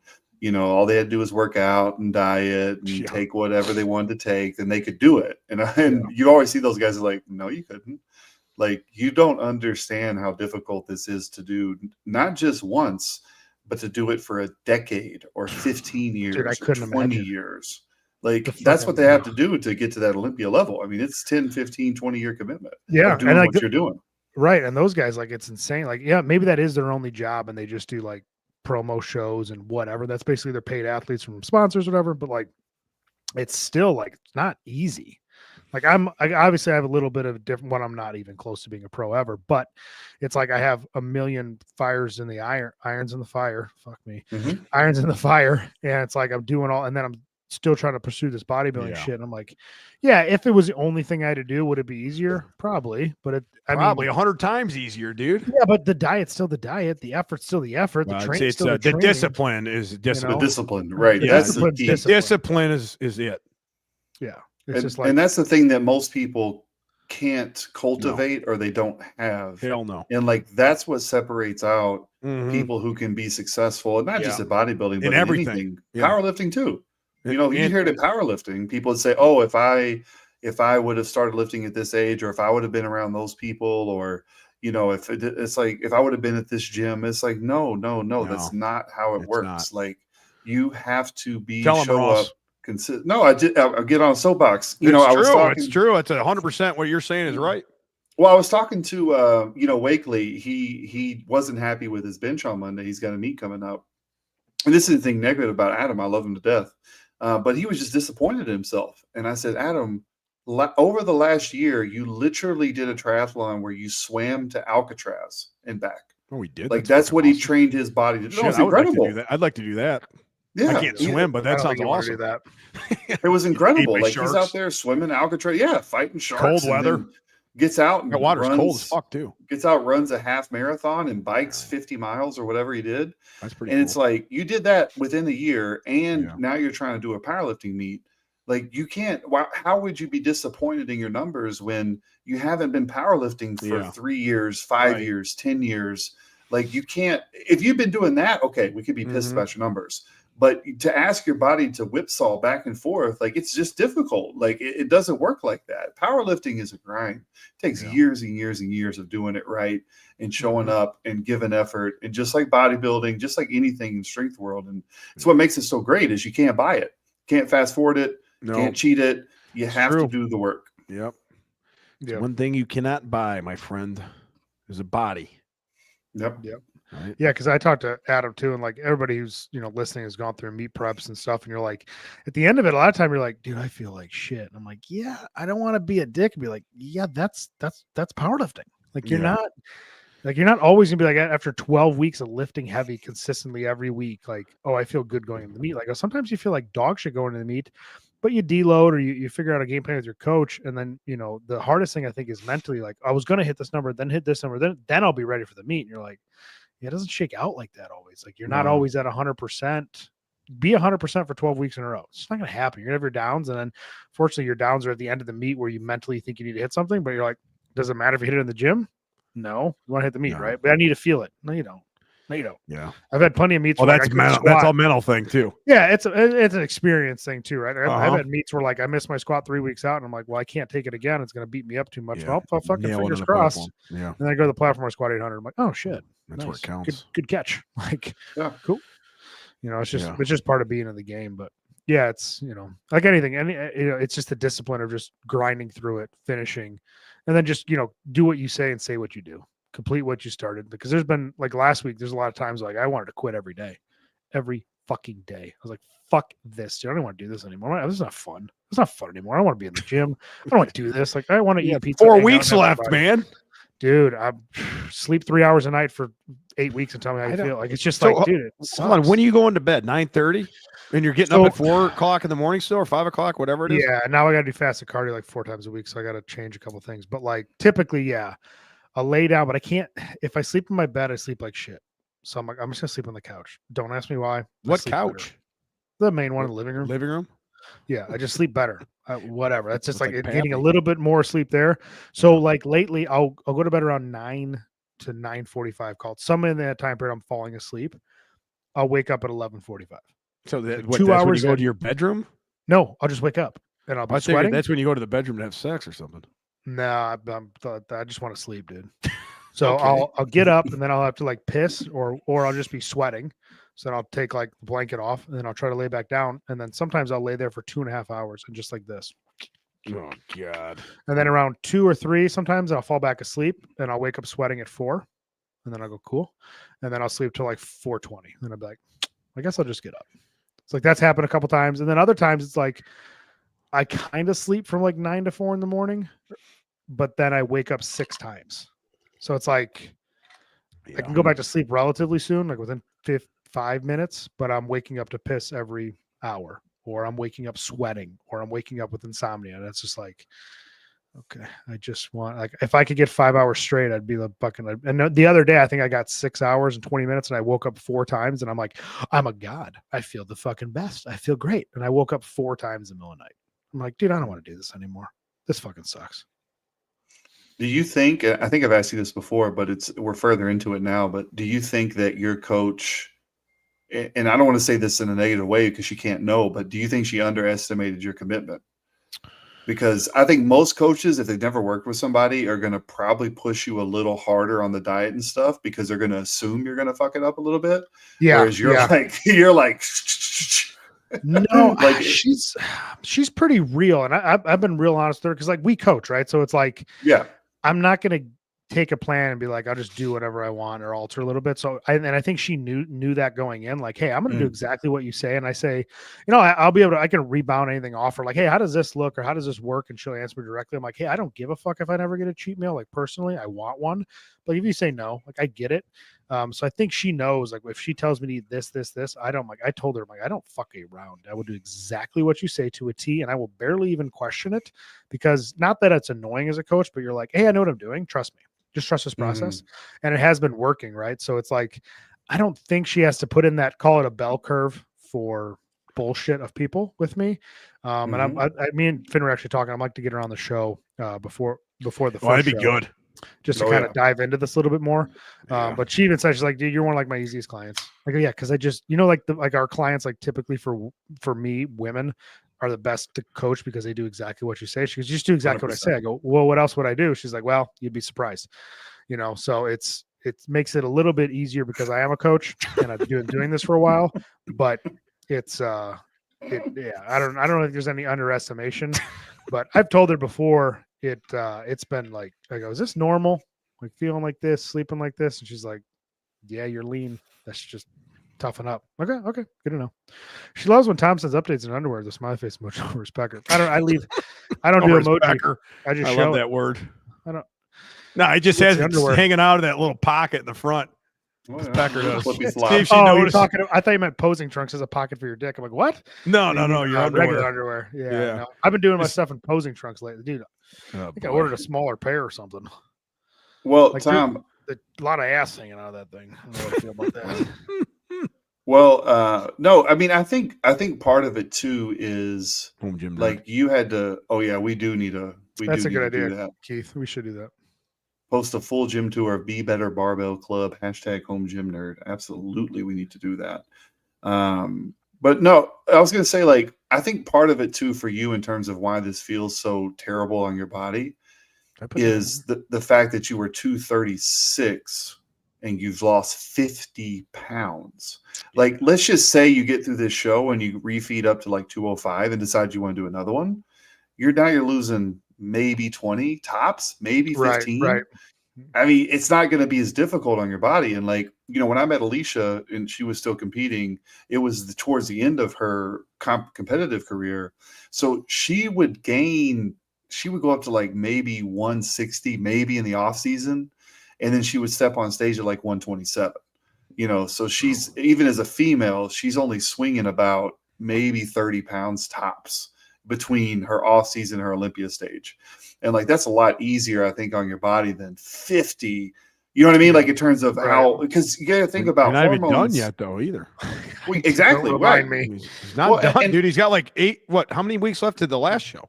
all they had to do was work out and diet and Yeah. take whatever they wanted to take, then they could do it. And you always see those guys are like, no, you couldn't. Like, you don't understand how difficult this is to do, not just once, but to do it for a decade or 15 years Dude, I or couldn't 20 imagine. years. Like, The that's what fucking- they have to do to get to that Olympia level. I mean, it's 10, 15, 20-year commitment. Yeah, Of doing and like what you're doing. right, and those guys, like, it's insane. Like, yeah, maybe that is their only job, and they just do like promo shows and whatever. That's basically their paid athletes from sponsors, whatever. But like, it's still like it's not easy. Like I obviously have a little bit of different when I'm not even close to being a pro ever, but it's like I have a million irons in the fire. Fuck me. Mhm. Irons in the fire. And it's like I'm doing all, and then I'm still trying to pursue this bodybuilding Yeah. shit. And I'm like, yeah, if it was the only thing I had to do, would it be easier? Probably. But Probably mean, 100 times easier, dude. yeah, but the diet's still the diet, the effort's still the effort, the Well, I'd training's say it's still the the training. discipline is discipline. The discipline, right? Yeah, That's the key. discipline. Discipline is it. Yeah. It's just like And that's the thing that most people can't cultivate or they don't have. Hell no. And like that's what separates out Mhm. people who can be successful, and not just Yeah. at bodybuilding, but In in everything. anything. Yeah. Powerlifting too. You And- hear it in powerlifting. People would say, "Oh, if I would have started lifting at this age, or if I would have been around those people, or if it's like if I would have been at this gym." It's like no, that's not how it It's works. not. Like you have to be Tell 'em, show Ross. up. No, I'll get on a soapbox. It's I was true. talking. It's true. It's 100% what you're saying is right. Well, I was talking to Wakely. He wasn't happy with his bench on Monday. He's got a meet coming up, and this isn't anything negative about Adam. I love him to death, but he was just disappointed in himself. And I said, Adam, over the last year, you literally did a triathlon where you swam to Alcatraz and back. Oh, we did. Like that's fucking what he awesome. trained his body to do. Shit, No, it's I would like to incredible. do that. I'd like to do that. Yeah, I can't swim, but that I don't sounds think you wanna do awesome. that. It was incredible. by Like he's sharks. out there swimming Alcatraz, fighting sharks. Cold and weather. then gets out and That water's cold as runs, fuck too. gets out, runs a half marathon and bikes 50 miles or whatever he did. That's pretty And cool. it's like you did that within a year, and Yeah. now you're trying to do a powerlifting meet. Like you can't. How would you be disappointed in your numbers when you haven't been powerlifting for Yeah. 3 years, 5 Right. years, 10 years? Like you can't. If you've been doing that, okay, we could be pissed Mhm. about your numbers. But to ask your body to whipsaw back and forth, like it's just difficult. Like it doesn't work like that. Powerlifting is a grind. It takes Yeah. years and years and years of doing it right and showing Mhm. up and giving effort. And just like bodybuilding, just like anything in strength world. And it's what makes it so great is you can't buy it. Can't fast forward it. No. Can't cheat it. You It's have true. to do the work. Yep. Yeah. One thing you cannot buy, my friend, is a body. Yep. Right? Yeah, because I talked to Adam too, and like everybody who's listening has gone through meat preps and stuff, and you're like, at the end of it, a lot of time you're like, dude, I feel like shit. And I'm like, yeah, I don't want to be a dick and be like, yeah, that's powerlifting. Like you're Yeah. not always gonna be like after 12 weeks of lifting heavy consistently every week, like, oh, I feel good going into the meet. Like sometimes you feel like dog shit going into the meet, but you deload or you figure out a game plan with your coach, and then the hardest thing I think is mentally like, I was gonna hit this number, then hit this number, then I'll be ready for the meet. And you're like, yeah, it doesn't shake out like that always. Like you're not No. always at 100%. Be 100% for 12 weeks in a row. It's just not gonna happen. You're gonna have your downs, and then fortunately your downs are at the end of the meet where you mentally think you need to hit something, but you're like, does it matter if you hit it in the gym? No, you want to hit the meat, No. right? But I need to feel it. No, you don't. No, you don't. Yeah. I've had plenty of meets. Well, where, that's I couldn't mental. squat. That's all mental thing too. Yeah, it's an experience thing too, right? I've Uh-huh. had meets where like I missed my squat 3 weeks out, and I'm like, well, I can't take it again. It's going to beat me up too much. Yeah. Well, I'll fucking Nail it on fingers the crossed. platform. Yeah. And then I go to the platform, I squat 800. I'm like, oh shit, That's nice. where it counts. Good catch. Like, Yeah. cool. You know, it's just Yeah. it's just part of being in the game. But yeah, it's like anything, it's just the discipline of just grinding through it, finishing, and then just do what you say and say what you do. Complete what you started. Because there's been like last week, there's a lot of times like I wanted to quit every day. Every fucking day. I was like, fuck this, dude. I don't want to do this anymore. This is not fun. It's not fun anymore. I don't want to be in the gym. I don't want to do this. Like, I want to eat pizza. 4 hang out, weeks and have left, fun. man. Dude, I sleep 3 hours a night for 8 weeks and tell me how I you don't- feel. Like, it's just So, like, dude, it Hold on. sucks. When are you going to bed? 9:30? And you're getting up at 4 o'clock in the morning still, or 5 o'clock, whatever it is? Yeah, now I got to do fasted cardio like 4 times a week, so I got to change a couple things. But like typically, yeah, I'll lay down, but I can't. If I sleep in my bed, I sleep like shit. So I'm like, I'm just gonna sleep on the couch. Don't ask me why. I What sleep better. couch? The main one in the living room. Living room? Yeah, I just sleep better. Whatever. That's just It's like like getting a Pappy. little bit more sleep there. So like lately, I'll go to bed around 9 to 9:45. Called some in that time period, I'm falling asleep. I'll wake up at 11:45. So that, Like what, 2 that's when hours you go in. to your bedroom? No, I'll just wake up and I'll be I figured sweating. that's when you go to the bedroom to have sex or something. Nah, I just want to sleep, dude. So Okay. I'll get up and then I'll have to like piss or I'll just be sweating. So then I'll take like the blanket off and then I'll try to lay back down. And then sometimes I'll lay there for 2.5 hours and just like this. Oh, God. And then around 2 or 3, sometimes I'll fall back asleep and I'll wake up sweating at 4. And then I'll go cool. And then I'll sleep till like 4:20. And I'll be like, I guess I'll just get up. It's like that's happened a couple times. And then other times it's like I kind of sleep from like 9 to 4 in the morning, but then I wake up 6 times. So it's like I can go back to sleep relatively soon, like within 5 minutes, but I'm waking up to piss every hour, or I'm waking up sweating, or I'm waking up with insomnia. And it's just like, okay, I just want, like, if I could get 5 hours straight, I'd be the fucking. And the other day, I think I got 6 hours and 20 minutes and I woke up 4 times and I'm like, I'm a god. I feel the fucking best. I feel great. And I woke up 4 times in the middle of the night. I'm like, dude, I don't want to do this anymore. This fucking sucks. Do you think? I think I've asked you this before, but we're further into it now. But do you think that your coach, and I don't want to say this in a negative way because she can't know, but do you think she underestimated your commitment? Because I think most coaches, if they've never worked with somebody, are going to probably push you a little harder on the diet and stuff because they're going to assume you're going to fuck it up a little bit. Yeah. Whereas you're like, no, like she's pretty real. And I've been real honest with her because like we coach, right? So it's like, yeah. I'm not going to take a plan and be like, I'll just do whatever I want or alter a little bit. So I think she knew that going in, like, hey, I'm going to do exactly what you say. And I say, I'll be able to, I can rebound anything off her. Like, hey, how does this look? Or how does this work? And she'll answer me directly. I'm like, hey, I don't give a fuck if I never get a cheat meal. Like personally, I want one, but if you say no, like I get it. So I think she knows, like, if she tells me to eat this, I told her, I'm like, I don't fuck around. I will do exactly what you say to a T, and I will barely even question it because not that it's annoying as a coach, but you're like, hey, I know what I'm doing. Trust me. Just trust this process. And it has been working, right? So it's like, I don't think she has to put in that, call it a bell curve for bullshit of people with me. And me and Finn were actually talking. I'd like to get her on the show before the first that'd be show, good. just to kind of dive into this a little bit more. But she even said, she's like, dude, you're one of like my easiest clients. I go, yeah, because I just, like our clients, like typically for me, women are the best to coach because they do exactly what you say. She goes, just do exactly 100%. What I say. I go, well, what else would I do? She's like, well, you'd be surprised. So it makes it a little bit easier because I am a coach and I've been doing this for a while, but it's I don't know if there's any underestimation, but I've told her before it's been like, I go, is this normal? Like feeling like this, sleeping like this? And she's like, yeah, you're lean. That's just toughen up. Okay, good to know. She loves when Tom sends updates in underwear. The smiley face emoji respect her. I don't do emoji. I just love that word. I don't. No, it just has it hanging out of that little pocket in the front. Pecker does. You're talking. I thought you meant posing trunks as a pocket for your dick. I'm like, what? No, your underwear. Regular underwear. Yeah. No. I've been doing my stuff in posing trunks lately, dude. I think I ordered a smaller pair or something. Well, like, Tom, a lot of ass hanging out of that thing. I don't know what I feel about that. Well, no, I mean, I think part of it too is home gym. Like you had to. Oh yeah, we do need a. That's a good idea, Keith. We should do that. Host a full gym tour of Be Better Barbell Club, hashtag Home Gym Nerd. Absolutely, we need to do that. But no, I was going to say, like, I think part of it too for you in terms of why this feels so terrible on your body is the fact that you were 236 and you've lost 50 pounds. Like, let's just say you get through this show and you refeed up to like 205 and decide you want to do another one. You're losing maybe 20 tops, maybe 15. Right. I mean, it's not going to be as difficult on your body. And like, you know, when I met Alicia and she was still competing, it was towards the end of her competitive career. So she would go up to like maybe 160, maybe in the off season. And then she would step on stage at like 127, you know, so she's, even as a female, she's only swinging about maybe 30 pounds tops between her off season and her Olympia stage. And like, that's a lot easier, I think, on your body than 50. You know what I mean? Like in terms of how, because you got to think about hormones. Not even done yet though either. Exactly. Don't Right. remind me. He's not done, dude. He's got like how many weeks left to the last show?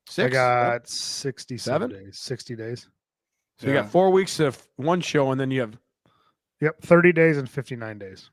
6? I got 67 7? days, 60 days. So you got 4 weeks of one show, and then you have 30 days and 59 days.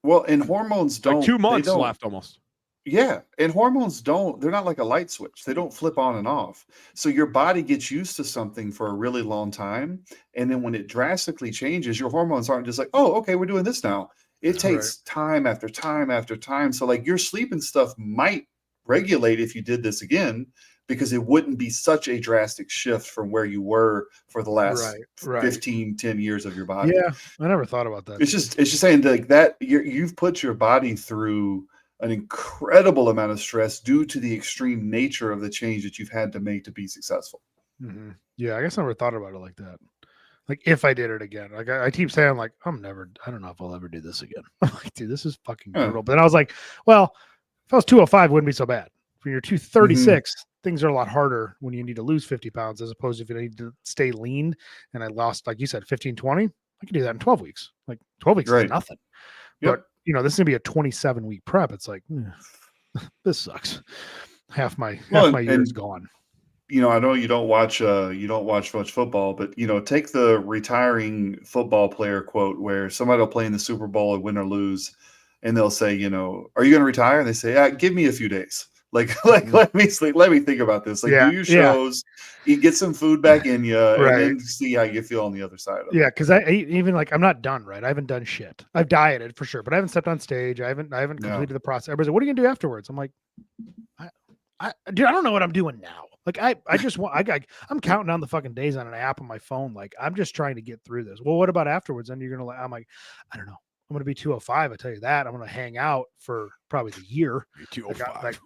Well, and hormones don't. like 2 months don't- left almost. Yeah. And hormones they're not like a light switch. They don't flip on and off. So your body gets used to something for a really long time. And then when it drastically changes, your hormones aren't just like, oh, okay, we're doing this now. It takes time after time after time. So like your sleep and stuff might regulate if you did this again, because it wouldn't be such a drastic shift from where you were for the last 10 years of your body. Yeah. I never thought about that. It's just saying like that you've put your body through an incredible amount of stress due to the extreme nature of the change that you've had to make to be successful. Mm-hmm. Yeah, I guess I never thought about it like that. Like if I did it again, like I keep saying, like I don't know if I'll ever do this again. I'm like, dude, this is fucking brutal. But then I was like, well, if I was 205, it wouldn't be so bad. When you're 236, things are a lot harder when you need to lose 50 pounds as opposed to if you need to stay lean. And I lost, like you said, 15, 20. I could do that in 12 weeks. Like 12 weeks is nothing. Yep. But you know, this is gonna be a 27-week prep. It's like, this sucks. Half my year is gone. You know, I know you don't watch much football, but you know, take the retiring football player quote where somebody will play in the Super Bowl and win or lose, and they'll say, you know, are you going to retire? And they say, give me a few days. Like let me sleep. Let me think about this. Like do your shows, you get some food back in you, and then see how you feel on the other side of it. Yeah, because I even like I'm not done, right? I haven't done shit. I've dieted for sure, but I haven't stepped on stage. I haven't completed the process. Everybody's like, what are you gonna do afterwards? I'm like, dude, I don't know what I'm doing now. Like I just want I'm counting down the fucking days on an app on my phone. Like I'm just trying to get through this. Well, what about afterwards? Then you're gonna I'm like, I don't know. I'm gonna be 205. I tell you that. I'm gonna hang out for probably the year. 205.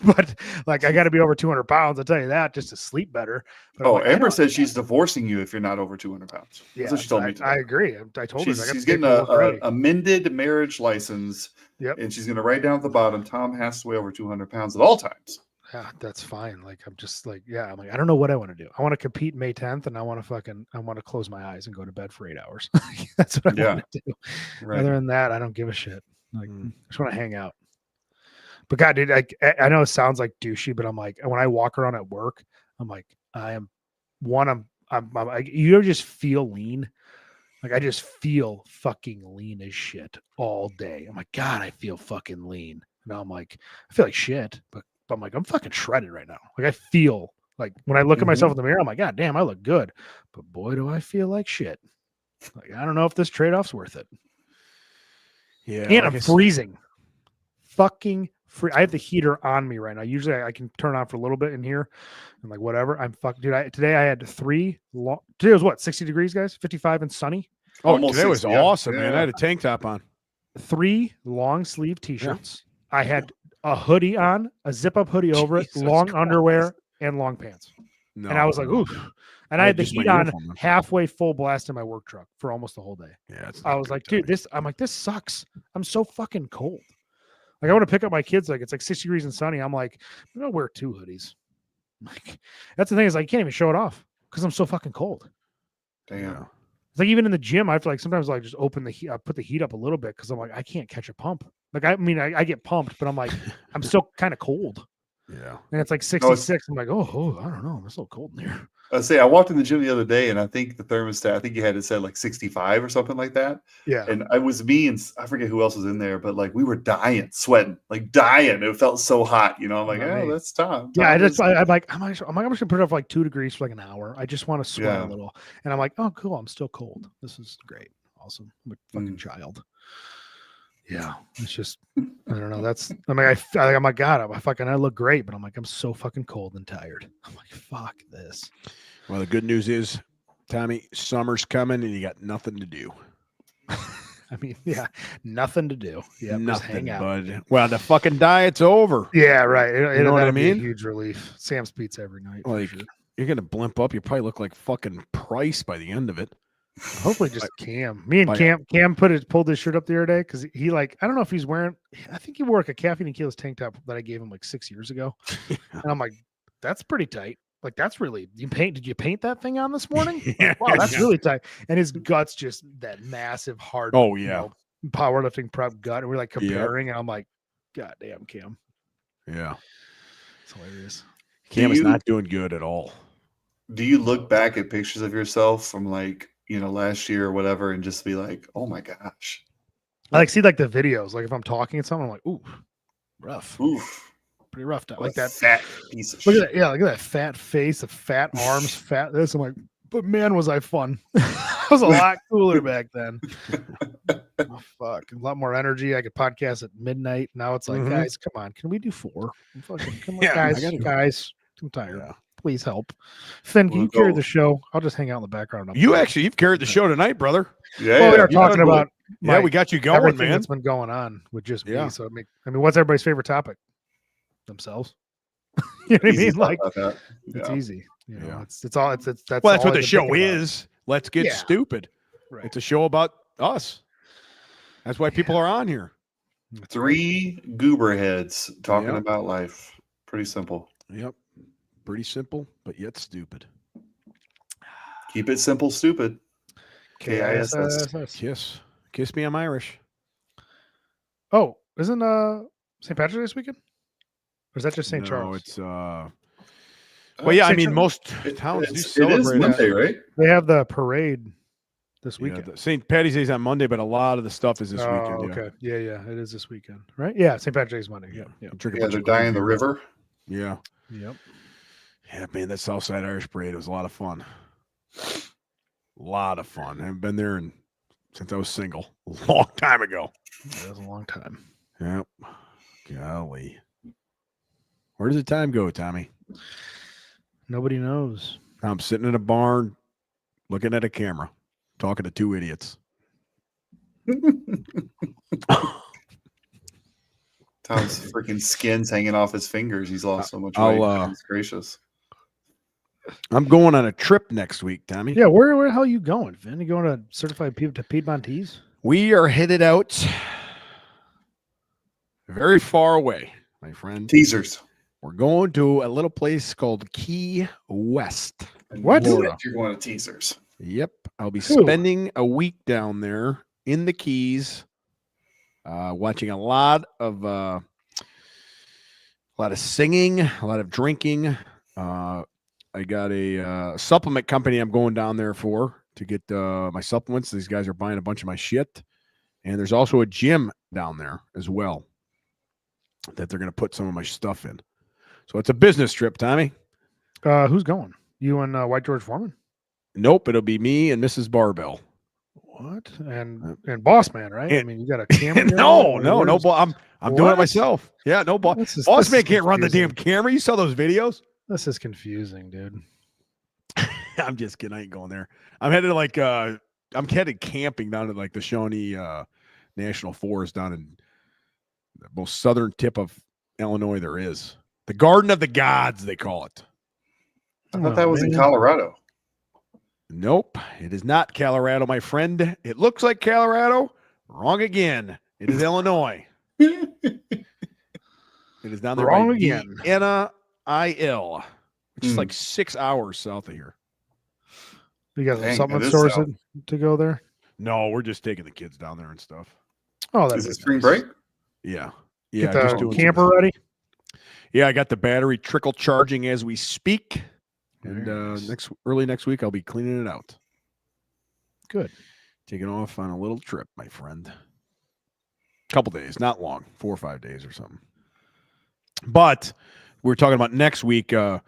But like I got to be over 200 pounds. I'll tell you that just to sleep better. But Amber says she's divorcing you if you're not over 200 pounds. Yeah, that's what she told me today. I agree. I told her she's getting a amended marriage license. Yep. And she's going to write down at the bottom, Tom has to weigh over 200 pounds at all times. Yeah, that's fine. Like I'm just like, I'm like, I don't know what I want to do. I want to compete May 10th, and I want to close my eyes and go to bed for 8 hours. That's what I want to do. Right. Other than that, I don't give a shit. Like I just want to hang out. But God, dude, I know it sounds like douchey, but I'm like, when I walk around at work, I'm like, you just feel lean. Like I just feel fucking lean as shit all day. I'm like, God, I feel fucking lean. And I'm like, I feel like shit, but I'm like, I'm fucking shredded right now. Like I feel like when I look at myself in the mirror, I'm like, God damn, I look good. But boy, do I feel like shit. Like, I don't know if this trade-off's worth it. Yeah. And I'm freezing. Fucking free. I have the heater on me right now. Usually I can turn on for a little bit in here and like whatever. I'm fucking dude. Today I had today was what, 60 degrees, guys? 55 and sunny. Oh, almost today was awesome, man. I had a tank top on. 3 long sleeve t-shirts. Yeah. I had a hoodie on, a zip up hoodie over it, long underwear, and long pants. No, and I was like, oof. And I had the heat on halfway full blast in my work truck for almost the whole day. Yeah, I was like, dude, this sucks. I'm so fucking cold. Like I want to pick up my kids. Like it's like 60 degrees and sunny. I'm like, I'm gonna wear 2 hoodies. Like that's the thing is like, I can't even show it off because I'm so fucking cold. Damn. It's like even in the gym, I have to like sometimes like just open the heat, I put the heat up a little bit because I'm like, I can't catch a pump. Like I mean, I get pumped, but I'm like, I'm still kind of cold. Yeah. and it's like 66. I'm like, oh, I don't know. It's a little cold in here. I walked in the gym the other day, and I think the thermostat, I think you had it set like 65 or something like that. Yeah. And I was me and I forget who else was in there, but like we were dying, sweating, like dying. It felt so hot, you know. I'm like, Right. oh, that's Tom. Yeah, I'm I'm like, I'm just gonna put it up for like 2 degrees for like an hour. I just want to sweat Yeah. a little, and I'm like, oh, cool. I'm still cold. This is great, awesome. I'm a fucking Mm. child. Yeah, it's just I don't know. That's I mean, I'm like, God, I look great, but I'm like, I'm so fucking cold and tired. I'm like, fuck this. Well, the good news is, Tommy, summer's coming and you got nothing to do. I mean, yeah, nothing to do. Yeah, just Nothing, hang out. bud. Well, the fucking diet's over. Yeah, right. You know what I that'd be a mean? huge relief. Sam's Pizza every night. for Like, sure. you're gonna blimp up. You probably look like fucking Price by the end of it. Hopefully just Cam. Me and By- Cam pulled his shirt up the other day because he like I don't know if he's wearing. I think he wore like a Caffeine and Kilos tank top that I gave him like 6 years ago, and I'm like, that's pretty tight. Like that's really Did you paint that thing on this morning? Yeah. Wow, that's really tight. And his gut's just that massive hard. Oh, yeah. Powerlifting prep gut, and we're like comparing, and I'm like, God damn, Cam, Yeah. it's hilarious. Cam is you- not doing good at all. Do you look back at pictures of yourself from like, last year or whatever and just be like, oh my gosh. I like see like the videos. Like if I'm talking at someone, I'm like, ooh, rough, Oof. pretty rough. What Like a that. fat piece of Look shit. at that. Yeah, look at that fat face, the fat arms, fat this. I'm like, but man, was I fun. I was a lot cooler back then. Oh, fuck. A lot more energy. I could podcast at midnight. Now it's like, Mhm. guys, come on. Can we do 4? Fucking, come on, Yeah, I guys. gotta go. Guys, I'm tired. Yeah. Please help. Finn, can We'll you carry go. the show? I'll just hang out in the background. You've carried the show tonight, brother. Yeah. Well, we are you talking gotta do it. about Yeah, we got you going, everything man. that's been going on with just Yeah. me. So I mean, what's everybody's favorite topic? Themselves. You know what I Easy mean? to Like talk about that. it's Yeah. easy. Yeah. It's all that's Well, that's all what the I've been show thinking about. is. Let's get Yeah. stupid. Right. It's a show about us. That's why people are on here. That's right. 3 goober heads talking Yep. about life. Pretty simple. Yep. Pretty simple, but yet stupid. Keep it simple, stupid. KISS. Kiss. Kiss me, I'm Irish. Oh, isn't St. Patrick's Day this weekend? Or is that just St. No, Charles? it's well, yeah, I St. mean, Charles- most towns do It is celebrate Monday, it. right? They have the parade this Yeah, weekend. St. Patty's Day is on Monday, but a lot of the stuff is this Oh, weekend. Yeah. okay. Yeah, it is this weekend, right? Yeah, St. Patrick's Day's Monday. Yeah. Drink a Yeah, bunch they're of dying the beer. river. Yeah. Yep. Yeah, man, that Southside Irish Parade was a lot of fun. A lot of fun. I haven't been there since I was single. A long time ago. That was a long time. Yep. Golly. Where does the time go, Tommy? Nobody knows. I'm sitting in a barn looking at a camera, talking to 2 idiots. Tom's freaking skin's hanging off his fingers. He's lost so much I'll, weight. Goodness gracious. I'm going on a trip next week, Tommy. Yeah, where the hell are you going, Vin? You going to certified people to Piedmontese? We are headed out very far away, my friend. Teasers. We're going to a little place called Key West. What? Florida. You're going to teasers. Yep. I'll be Who? spending a week down there in the Keys, watching a lot of singing, a lot of drinking. I got a supplement company I'm going down there for to get my supplements. These guys are buying a bunch of my shit. And there's also a gym down there as well that they're going to put some of my stuff in. So it's a business trip, Tommy. Who's going? You and White George Foreman? Nope, it'll be me and Mrs. Barbell. What? And Boss Man, right? I And- mean, you got a camera. No, there? no, I'm doing it What? myself. Yeah, no boss. This is- Boss this man is can't run the damn confusing. camera. You saw those videos? This is confusing, dude. I'm just kidding. I ain't going there. I'm headed I'm headed camping down at like the Shawnee National Forest down in the most southern tip of Illinois there is. The Garden of the Gods, they call it. I thought Oh, that was in man. Colorado. Nope, it is not Colorado, my friend. It looks like Colorado. Wrong again. It is Illinois. It is down there Wrong by again. N-I-L, which is Hmm. like 6 hours south of here. You got some Dang, supplement that is stores south. to go there? No, we're just taking the kids down there and stuff. Oh, that's Is it spring break? Yeah. Get Yeah, just the doing camper some, ready. Yeah, I got the battery trickle charging as we speak. And Very nice. early next week, I'll be cleaning it out. Good. Taking off on a little trip, my friend. Couple days, not long, 4 or 5 days or something. But we're talking about next week. What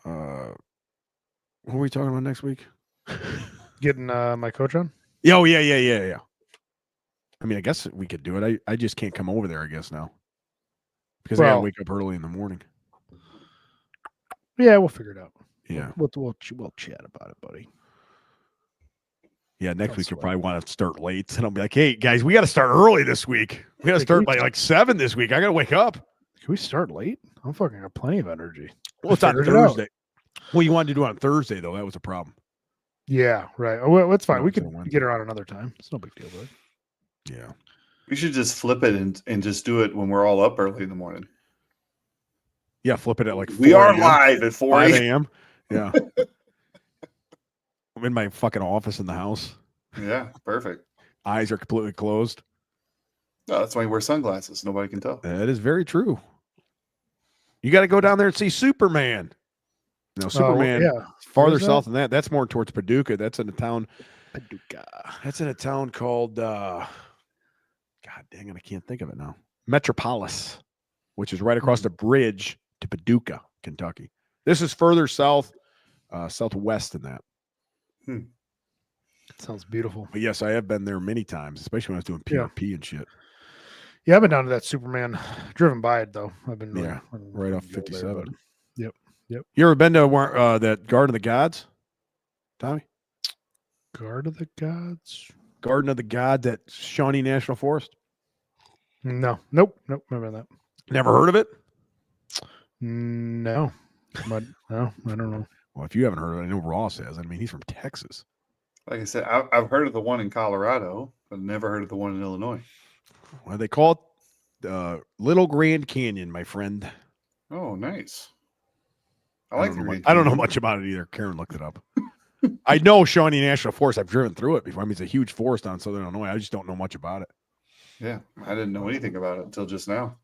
are we talking about next week? Getting my coach on. Oh, yeah. I mean, I guess we could do it. I just can't come over there, I guess, now. Because I got to Well- wake up early in the morning. Yeah, we'll figure it out. Yeah. We'll chat about it, buddy. Yeah, next I'll week you'll sweat. probably want to start late. And I'll be like, hey, guys, we got to start early this week. We got to Hey, start can by like 7 this week. I got to wake up. Can we start late? I'm fucking got plenty of energy. Well, it's on Figured it out. Thursday. Well, you wanted to do it on Thursday, though. That was a problem. Yeah, right. Oh, well, it's fine. No, We it's can on Wednesday. get her on another time. It's no big deal, bud. Yeah. We should just flip it and just do it when we're all up early in the morning. Yeah, flip it at like 4 We are a.m., live at 4 5 a.m. a.m. Yeah. I'm in my fucking office in the house. Yeah, perfect. Eyes are completely closed. No, that's why you wear sunglasses. Nobody can tell. That is very true. You got to go down there and see Superman. No, Superman. yeah. Farther Where's that? south than that. That's more towards Paducah. That's in a town. Paducah. That's in a town called. God dang it! I can't think of it now. Metropolis, which is right across the bridge to Paducah, Kentucky. This is further south, southwest than that. Sounds beautiful. But yes, I have been there many times, especially when I was doing Yeah. PRP and shit. Yeah, I've been down to that Superman. Driven by it though. I've been Yeah, right off go there, 57. bud. You ever been to that Garden of the Gods, Tommy? Guard of the Gods. Garden of the Gods at Shawnee National Forest? No, nope. Remember that? Never heard of it? No, but no, I don't know. Well, if you haven't heard of it, I know Ross has. I mean, he's from Texas. Like I said, I've heard of the one in Colorado, but never heard of the one in Illinois. Well, they call it Little Grand Canyon, my friend. Oh, nice. I I like don't, the know, Grand I don't know Canyon. much about it either. Karen looked it up. I know Shawnee National Forest. I've driven through it before. I mean, it's a huge forest down in Southern Illinois. I just don't know much about it. Yeah, I didn't know anything about it until just now.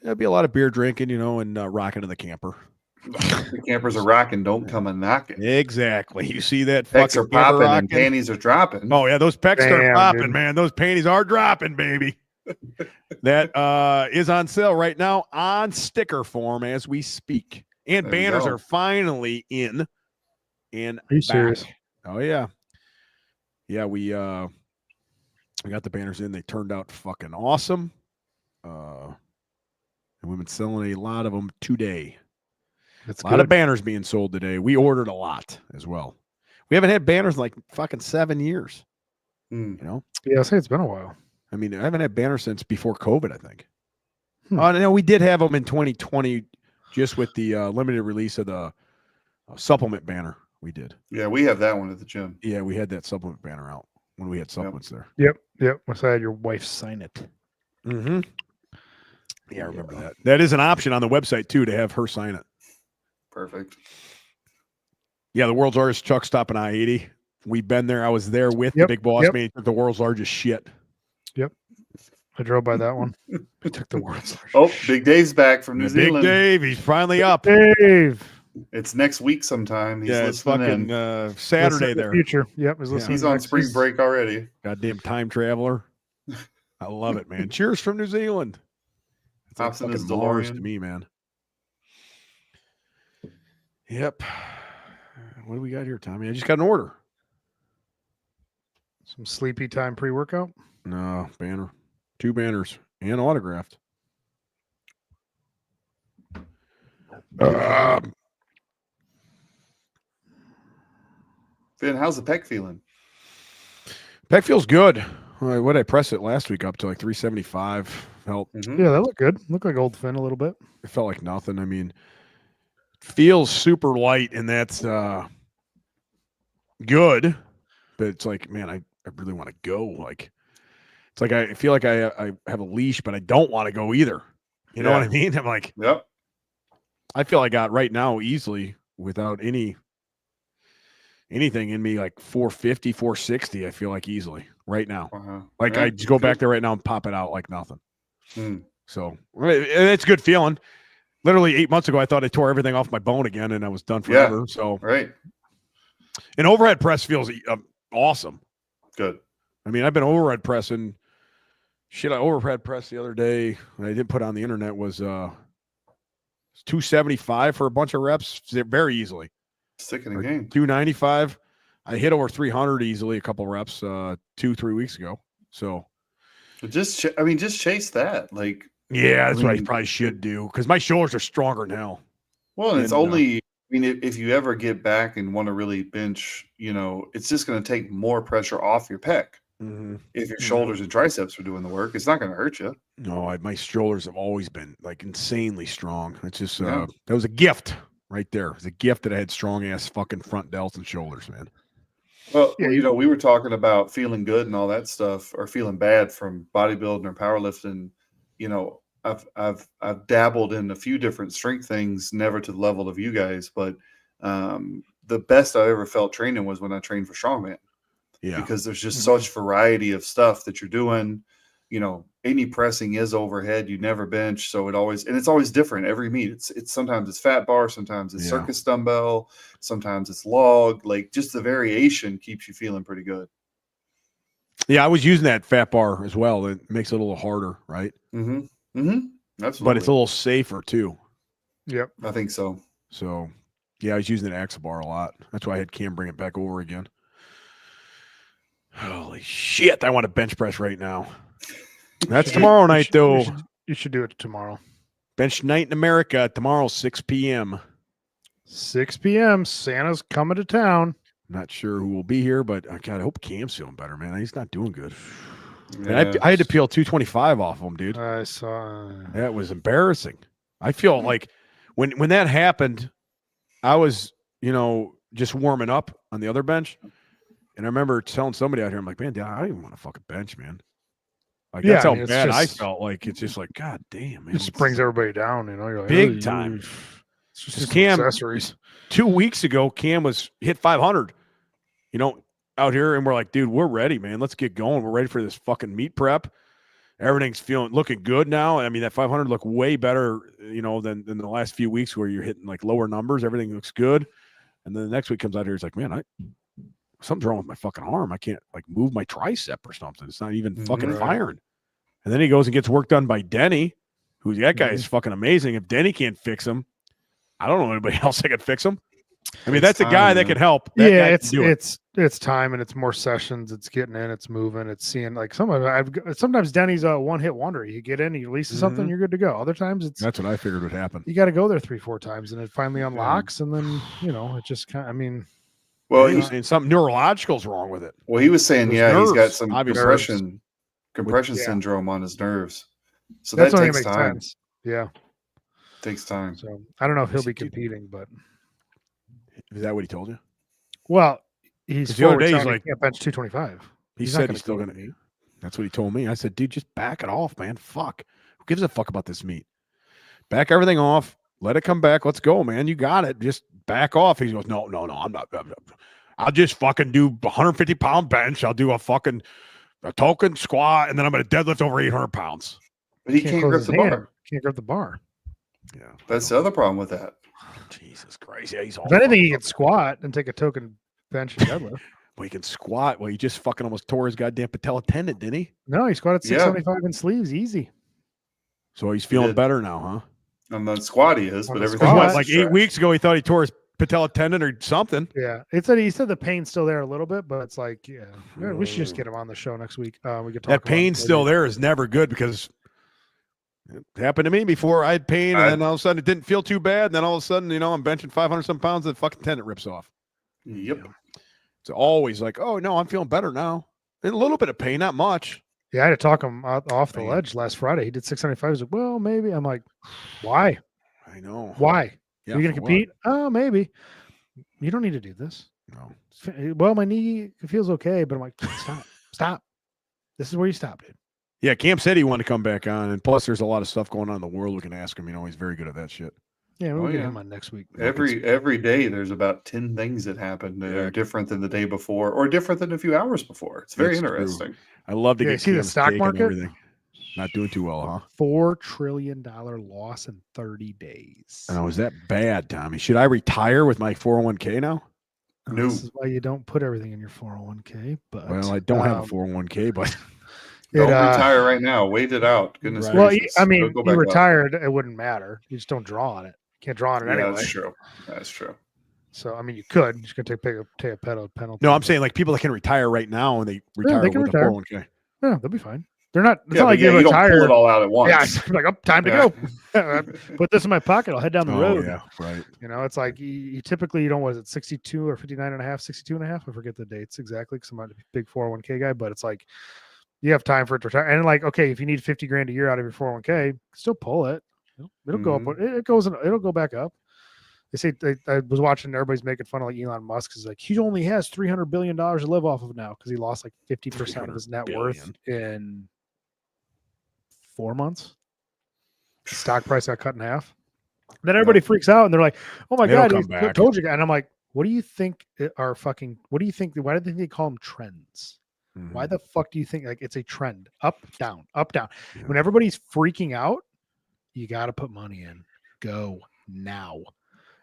There'd be a lot of beer drinking, and rocking in the camper. The campers are rocking. Don't come a knocking. Exactly. You see that Pecs fucking are camper popping and rocking? panties are dropping. Oh yeah, those pecs start Damn, popping, dude. man. Those panties are dropping, baby. That is on sale right now on sticker form as we speak, and There you banners go. are finally in. And Are you back. serious? Oh yeah, we got the banners in. They turned out fucking awesome. And we've been selling a lot of them today. That's A lot of good. banners being sold today. We ordered a lot as well. We haven't had banners in like fucking 7 years. Hmm. You know, Yeah, I say it's been a while. I mean, I haven't had banners since before COVID, I think. Hmm. Oh, no, we did have them in 2020, just with the limited release of the supplement banner. We did. Yeah, we have that one at the gym. Yeah, we had that supplement banner out when we had supplements there. Yep. I had your wife sign it. Mm-hmm. Yeah, I remember that. That is an option on the website too to have her sign it. Perfect. Yeah, the world's largest truck stop in I-80. We've been there. I was there with the Yep, big boss yep. man. He took the world's largest shit. I drove by that one. I took the world's Oh, Big Dave's back from New Big Zealand. Dave, he's finally up. Dave. It's next week sometime. He's Yeah, it's listening fucking in. Saturday Listen to the there. Future. Yep. He's listening He's on next spring week. break already. Goddamn time traveler. I love it, man. Cheers from New Zealand. It's like Hops in his fucking Mars DeLorean. to me, man. Yep. What do we got here, Tommy? I just got an order. Some sleepy time pre-workout. No, banner. 2 banners and autographed. Finn, how's the pec feeling? Pec feels good. What did I press it last week up to like 375? Felt Mhm. Yeah, that looked good. Looked like old Finn a little bit. it felt like nothing. I mean, feels super light, and that's good. But it's like, man, I really want to go. Like, it's like I feel like I have a leash, but I don't want to go either. You know Yeah. what I mean? I'm like, Yep. I feel I got right now easily without anything in me, like 450, 460. I feel like easily right now. Uh-huh. Like Yeah, I just go good. back there right now and pop it out like nothing. Hmm. So it's a good feeling. Literally 8 months ago, I thought I tore everything off my bone again, and I was done forever. So Right. an overhead press feels awesome. Good. I mean, I've been overhead pressing. Shit, I overhead pressed the other day. I didn't put on the internet was 275 for a bunch of reps very easily. Stick in Or the game. 295. I hit over 300 easily a couple reps 2-3 weeks ago. So Just chase that. Like, yeah, that's what I mean, probably should do because my shoulders are stronger now. well, and it's And, only. I mean, if you ever get back and want to really bench, it's just going to take more pressure off your pec. Mm-hmm. If your shoulders and triceps are doing the work, it's not going to hurt you. No, my shoulders have always been like insanely strong. It's just Yeah. that was a gift right there. It was a gift that I had strong ass fucking front delts and shoulders, man. Well, Yeah, we were talking about feeling good and all that stuff, or feeling bad from bodybuilding or powerlifting. I've dabbled in a few different strength things, never to the level of you guys, but the best I ever felt training was when I trained for strongman. Yeah. Because there's just such variety of stuff that you're doing. Any pressing is overhead. You never bench, so it's always different every meet. It's sometimes it's fat bar, sometimes it's circus dumbbell, sometimes it's log. Like, just the variation keeps you feeling pretty good. Yeah, I was using that fat bar as well. It makes it a little harder, right? Mm-hmm. Absolutely. But it's a little safer too. Yep. I think so. So yeah, I was using the axle bar a lot. That's why I had Cam bring it back over again. Holy shit! I want to bench press right now. That's tomorrow night, though. You should do it tomorrow. Bench night in America tomorrow, 6 p.m. 6 p.m. Santa's coming to town. Not sure who will be here, but God, I hope Cam's feeling better, man. He's not doing good. Yeah. And I had to peel 225 off him, dude. I saw. That was embarrassing. I feel like when that happened, I was, just warming up on the other bench. And I remember telling somebody out here, I'm like, man, I don't even want to fucking bench, man. Like, that's how bad I felt. Like, it's just like, God damn, man. It just brings everybody down, You're like, big time. It's just Cam, accessories. 2 weeks ago, Cam was hit 500, out here. And we're like, dude, we're ready, man. Let's get going. We're ready for this fucking meet prep. Everything's looking good now. I mean, that 500 looked way better, than the last few weeks where you're hitting like lower numbers. Everything looks good. And then the next week comes out here, he's like, man, something's wrong with my fucking arm. I can't like move my tricep or something. It's not even fucking firing. And then he goes and gets work done by Denny, that guy is fucking amazing. If Denny can't fix him, I don't know anybody else that can fix him. I mean, that's a guy that can help. It's time, and it's more sessions. It's getting in, it's moving, it's seeing like sometimes Denny's a one-hit wonder. You get in, he releases something, you're good to go. Other times that's what I figured would happen. You got to go there 3-4 times, and it finally unlocks, and then it just kind of, I mean. Well, he's saying something neurological's wrong with it. Well, he was saying, he's got some compression Yeah. syndrome on his nerves. So That's that only takes makes time. sense. Yeah. Takes time. So I don't know if he'll be competing, but Is that what he told you? well, he's the other day, he's he like, can't bench 225. He He's said not he's still gonna. That's what he told me. I said, dude, just back it off, man. Fuck. Who gives a fuck about this meet? Back everything off. Let it come back. Let's go, man. You got it. Just back off. He goes, no. I'm not. I'll just fucking do 150-pound bench. I'll do a token squat, and then I'm going to deadlift over 800 pounds. But he can't grip the bar. Can't grip the bar. Yeah. That's the other problem with that. Jesus Christ. Yeah, he's all. If anything, he can squat and take a token bench and deadlift. Well, he can squat. Well, he just fucking almost tore his goddamn patella tendon, didn't he? No, he squatted 675 in sleeves, easy. So he's feeling better now, huh? On the squat he is, but everything squat, else like is 8 trash. weeks ago, he thought he tore his patella tendon or something. Yeah, he said the pain's still there a little bit, but it's like, we should just get him on the show next week. We could talk. That pain still there is never good because it happened to me before. I had pain, and then all of a sudden it didn't feel too bad. And then all of a sudden, I'm benching 500 some pounds, and the fucking tendon rips off. Yep. It's always like, oh no, I'm feeling better now. And a little bit of pain, not much. Yeah, I had to talk him off the ledge last Friday. He did 675. He's like, well, maybe. I'm like, why? I know. Why? Yeah, Are you going to compete? Oh, maybe. You don't need to do this. No. Well, my knee feels okay, but I'm like, stop. This is where you stop, dude. Yeah, Cam said he wanted to come back on, and plus there's a lot of stuff going on in the world. We can ask him. He's very good at that shit. Yeah, we'll get him on next week. Every day there's about 10 things that happen that are different than the day before or different than a few hours before. It's very interesting. I love to get see the stock market. Everything. Not doing too well, huh? $4 trillion loss in 30 days. Oh, is that bad, Tommy? Should I retire with my 401k now? No. This is why you don't put everything in your 401k. But Well, I don't have a 401k, but Don't retire right now. Wait it out. Goodness Well, gracious. I mean, Go you back up. retired, it wouldn't matter. You just don't draw on it. You can't draw on it Yeah, anyway. that's true. That's true. So, I mean, you could. You're just going to take a penalty. no, I'm saying like people that can retire right now and they retire they can with retire. a 401k. Yeah, they'll be fine. They're not. It's Yeah, not like but yeah, you you don't pull retire. it all out at once. Yeah, it's like, oh, time to go. Put this in my pocket. I'll head down the Oh, road. yeah, right. You know, it's like you typically, was it 62 or 59 and a half, 62 and a half? I forget the dates exactly because I'm not a big 401k guy, but it's like you have time for it to retire. And like, okay, if you need 50 grand a year out of your 401k, still pull it. It'll go up. It'll go back up. They say I was watching, everybody's making fun of like Elon Musk. Is like, he only has $300 billion to live off of now because he lost like 50% of his net worth in 4 months. The stock price got cut in half. Then everybody freaks out and they're like, "Oh my It'll god, come he back. told you!" And I'm like, "What do you think are fucking? What do you think? Why do they think they call them trends? Mhm. Why the fuck do you think like it's a trend? Up, down, up, down. Yeah. When everybody's freaking out, you got to put money in. Go now.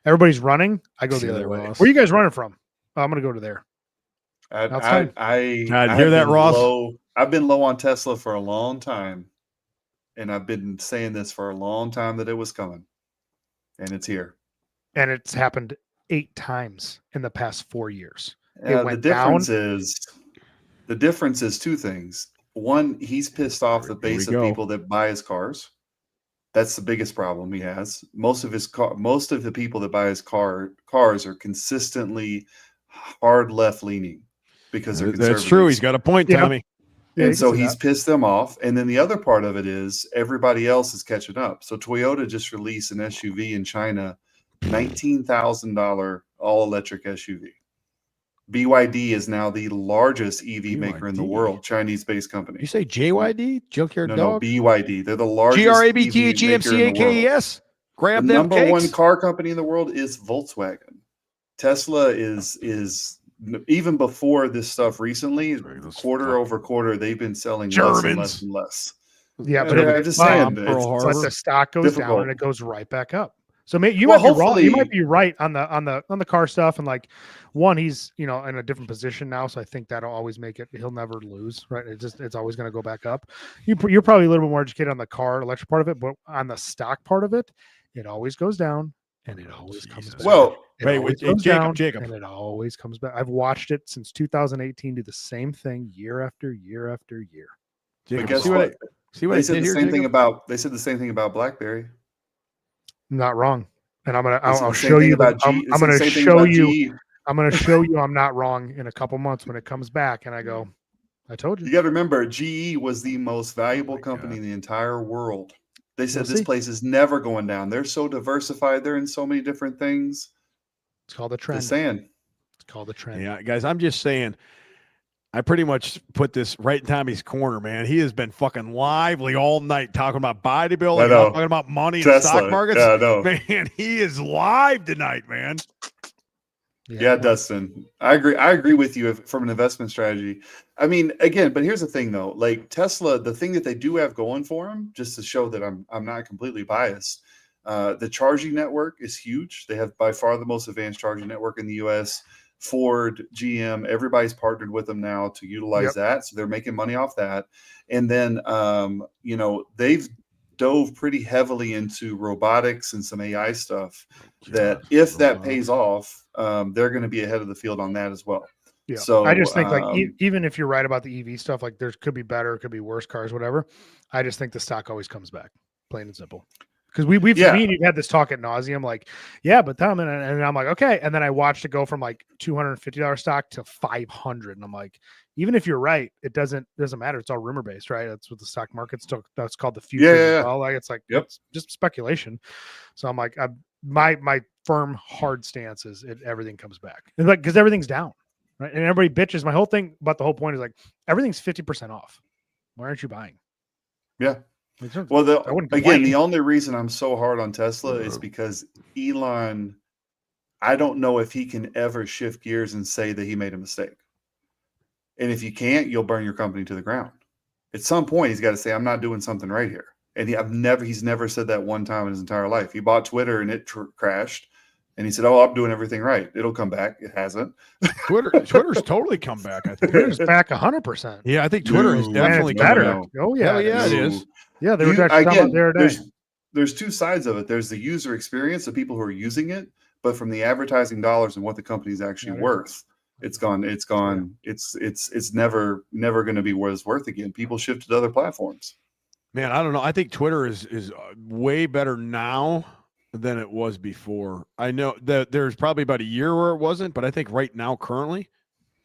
Everybody's running. I go See the that, other way. Ross? Where you guys running from? Oh, I'm gonna go to there. That's fine. I God, have hear that, been Ross? low. I've been low on Tesla for a long time, and I've been saying this for a long time that it was coming, and it's here. And it's happened 8 times in the past 4 years. The went difference is two things. One, he's pissed off the Here we base of go. people that buy his cars. That's the biggest problem he has. Most of the people that buy his cars are consistently hard left leaning because they're That's true. He's conservatives. got a point, Yeah. Tommy. Yeah, you And can so see he's that. pissed them off. And then the other part of it is everybody else is catching up. So Toyota just released an SUV in China, $19,000 all electric SUV. BYD is now the largest EV maker in the BYD. world, Chinese based company. You say JYD? Junkyard No, Dog? BYD. They're the largest GRABTHEMCAKES? EV maker in the world. Grab The them number cakes. one car company in the world is Volkswagen. Tesla is even before this stuff recently, Sorry, those quarter fucking over quarter, they've been selling less Germans. and less and less. Yeah, but I'm just saying, Pearl it's- Harbor. but the stock goes down difficult. and it goes right back up. So you Well, might be wrong. You might hopefully- be right on the car stuff, and like one, he's in a different position now, so I think that'll always make it. He'll never lose, right? It's always going to go back up. You're probably a little bit more educated on the car electric part of it, but on the stock part of it, it always goes down and it always comes Jesus. back. well, It Wait, always wait, goes Jacob, down, Jacob. and it always comes back. I've watched it since 2018 do the same thing year after year after year. Jacob, but guess see what? see what I They said did the here, same thing Jacob? about BlackBerry. I'm not wrong, and They said I'll the same show thing you. about I'm They said going the to same thing show about you. GE. I'm going to show you I'm not wrong in a couple months when it comes back, and I go, I told You you. got to remember, GE was the most valuable my company God. in the entire world. They said We'll this see. place is never going down. They're so diversified. They're in so many different things. It's called a Just trend. saying. It's called a trend. Yeah, guys, I'm just saying. I pretty much put this right in Tommy's corner, man. He has been fucking lively all night talking about bodybuilding, I know. talking about money and Tesla. stock markets. Yeah, I know. Man, he is live tonight, man. Yeah, Dustin. I agree with you from an investment strategy. I mean, again, but here's the thing though. Like Tesla, the thing that they do have going for them, just to show that I'm not completely biased, the charging network is huge. They have by far the most advanced charging network in the US. Ford, GM, everybody's partnered with them now to utilize that. So they're making money off that. And then they've dove pretty heavily into robotics and some AI stuff that if that pays off, they're going to be ahead of the field on that as well. Yeah. So I just think even if you're right about the EV stuff, like there could be better, could be worse cars, whatever. I just think the stock always comes back, plain and simple. Because me and you've had this talk at nauseum, like, yeah, but Tom, and I'm like, okay. And then I watched it go from like $250 stock to 500. And I'm like, even if you're right, it doesn't matter. It's all rumor based, right? That's what the stock market's that's called the futures as well. Like it's like, it's just speculation. So I'm like, my firm hard stance is everything comes back. And like, because everything's down, right? And everybody bitches. My whole thing, but the whole point is like, everything's 50% off. Why aren't you buying? Yeah. Well, the only reason I'm so hard on Tesla is because Elon, I don't know if he can ever shift gears and say that he made a mistake. And if you can't, you'll burn your company to the ground. At some point, he's got to say, "I'm not doing something right here." And he's never said that one time in his entire life. He bought Twitter and it crashed, and he said, "Oh, I'm doing everything right. It'll come back." It hasn't. Twitter's totally come back. I think. Twitter's back 100%. Yeah, I think Twitter has No, definitely it's come better. back. Oh yeah, Hell yeah, it No. is. Yeah, they were You- actually talking about the other day. there's two sides of it. There's the user experience, the people who are using it, but from the advertising dollars and what the company's actually Yeah, worth, it's gone. It's never going to be what it's worth again. People shifted to other platforms. Man, I don't know. I think Twitter is way better now than it was before. I know that there's probably about a year where it wasn't, but I think right now, currently,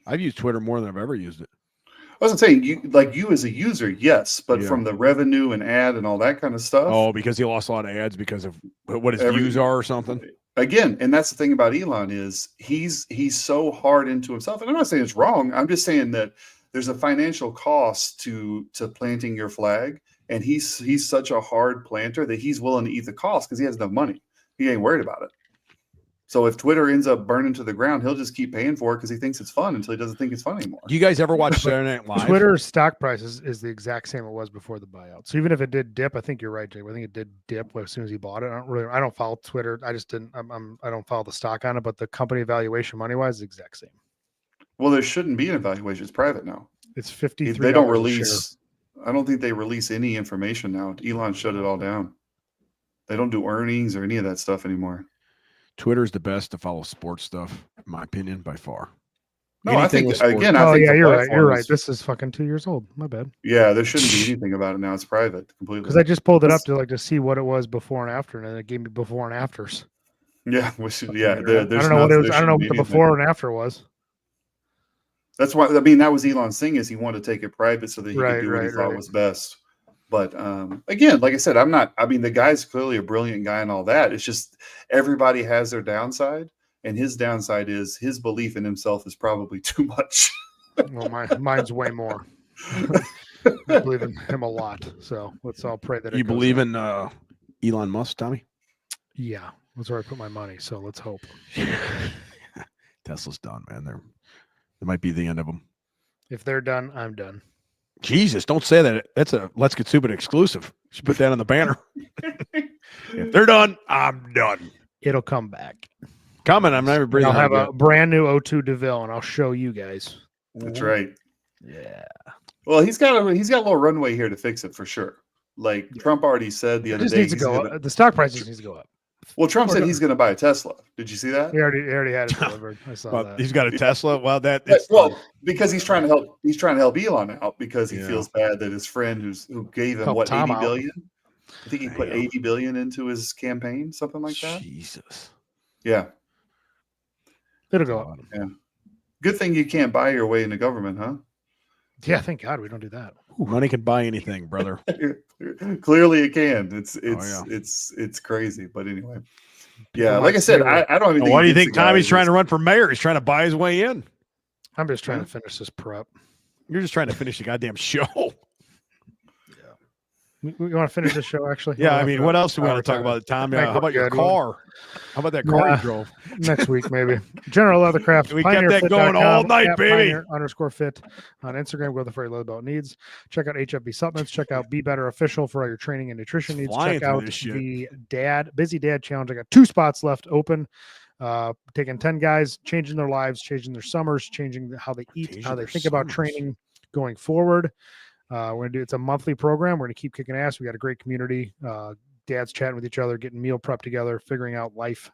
I've used Twitter more than I've ever used it. I wasn't saying you as a user, yes, but Yeah. from the revenue and ad and all that kind of stuff. Oh, because he lost a lot of ads because of what his views are or something. Again, and that's the thing about Elon is he's so hard into himself. And I'm not saying it's wrong. I'm just saying that there's a financial cost to planting your flag, and he's such a hard planter that he's willing to eat the cost because he has enough money. He ain't worried about it. So if Twitter ends up burning to the ground, he'll just keep paying for it because he thinks it's fun until he doesn't think it's fun anymore. Do you guys ever watch Saturday Night Live? Twitter's stock price is the exact same it was before the buyout. So even if it did dip, I think you're right, Jake. I think it did dip as soon as he bought it. I don't follow Twitter. I just didn't. I don't follow the stock on it, but the company valuation money wise is the exact same. Well, there shouldn't be an evaluation. It's private now. It's 53. They don't release. I don't think they release any information now. Elon shut it all down. They don't do earnings or any of that stuff anymore. Twitter's the best to follow sports stuff, in my opinion, by far. No, I Anything think with sports. again. Oh I think yeah, the you're right. You're platform right. is- This is fucking 2 years old. My bad. Yeah, there shouldn't be anything about it now. It's private completely. Because I just pulled it up to see what it was before and after, and then it gave me before and afters. Yeah, we should. Yeah, I don't know what it was. I don't know what the before and after was. That's why. I mean, that was Elon's thing is he wanted to take it private so that he Right, could do what he right, thought right. was best. But again, like I said, I'm not. I mean, the guy's clearly a brilliant guy and all that. It's just everybody has their downside, and his downside is his belief in himself is probably too much. Well, mine's way more. I believe in him a lot. So let's all pray that it You goes believe up. in Elon Musk, Tommy? Yeah, that's where I put my money. So let's hope. Tesla's done, man. That might be the end of them. If they're done, I'm done. Jesus, don't say that. That's a Let's Get Stupid exclusive. You should put that on the banner. If they're done, I'm done. It'll come back. Comment. I'm never And breathing. I'll have hard a brand new O2 DeVille, and I'll show you guys. That's right. Yeah. Well, he's got a little runway here to fix it for sure. Like Trump already said the It other just day. needs to he's go gonna- up. The stock price just needs to go up. well, Trump Or said no. he's going to buy a Tesla. Did you see that? He already had it delivered. I saw Well, that. he's got a Tesla. Well, Well, because he's trying to help. He's trying to help Elon out because he Yeah. feels bad that his friend who gave him Help what Tom 80 out. billion. I think he put Damn. 80 billion into his campaign, something like that. Jesus. Yeah. It'll go up. Good thing you can't buy your way into government, huh? Yeah, thank God we don't do that. Money can buy anything, brother. Clearly, it can. yeah. It's crazy. But anyway, People yeah. might Like I said, say, I don't even. Well, think why do he you gets think the guy. Tommy's He's trying to run for mayor? He's trying to buy his way in. I'm just trying Yeah. to finish this prep. You're just trying to finish the goddamn show. We want to finish this show, actually? Yeah, I mean, what else do we Oh, want to we're talk about, Tom? Make How about your good one. car? How about that car Yeah. you drove? Next week, maybe. General Leathercraft. We kept that going all night, baby. _fit on Instagram. Go for leather belt needs. Check out HFB supplements. Check out Be Better Official for all your training and nutrition needs. Flying Check through out this shit. the Busy Dad Challenge. I got 2 spots left open. Taking 10 guys, changing their lives, changing their summers, changing how they eat, Changing how they their think about summers. training going forward. It's a monthly program. We're gonna keep kicking ass. We got a great community. Dads chatting with each other, getting meal prep together, figuring out life,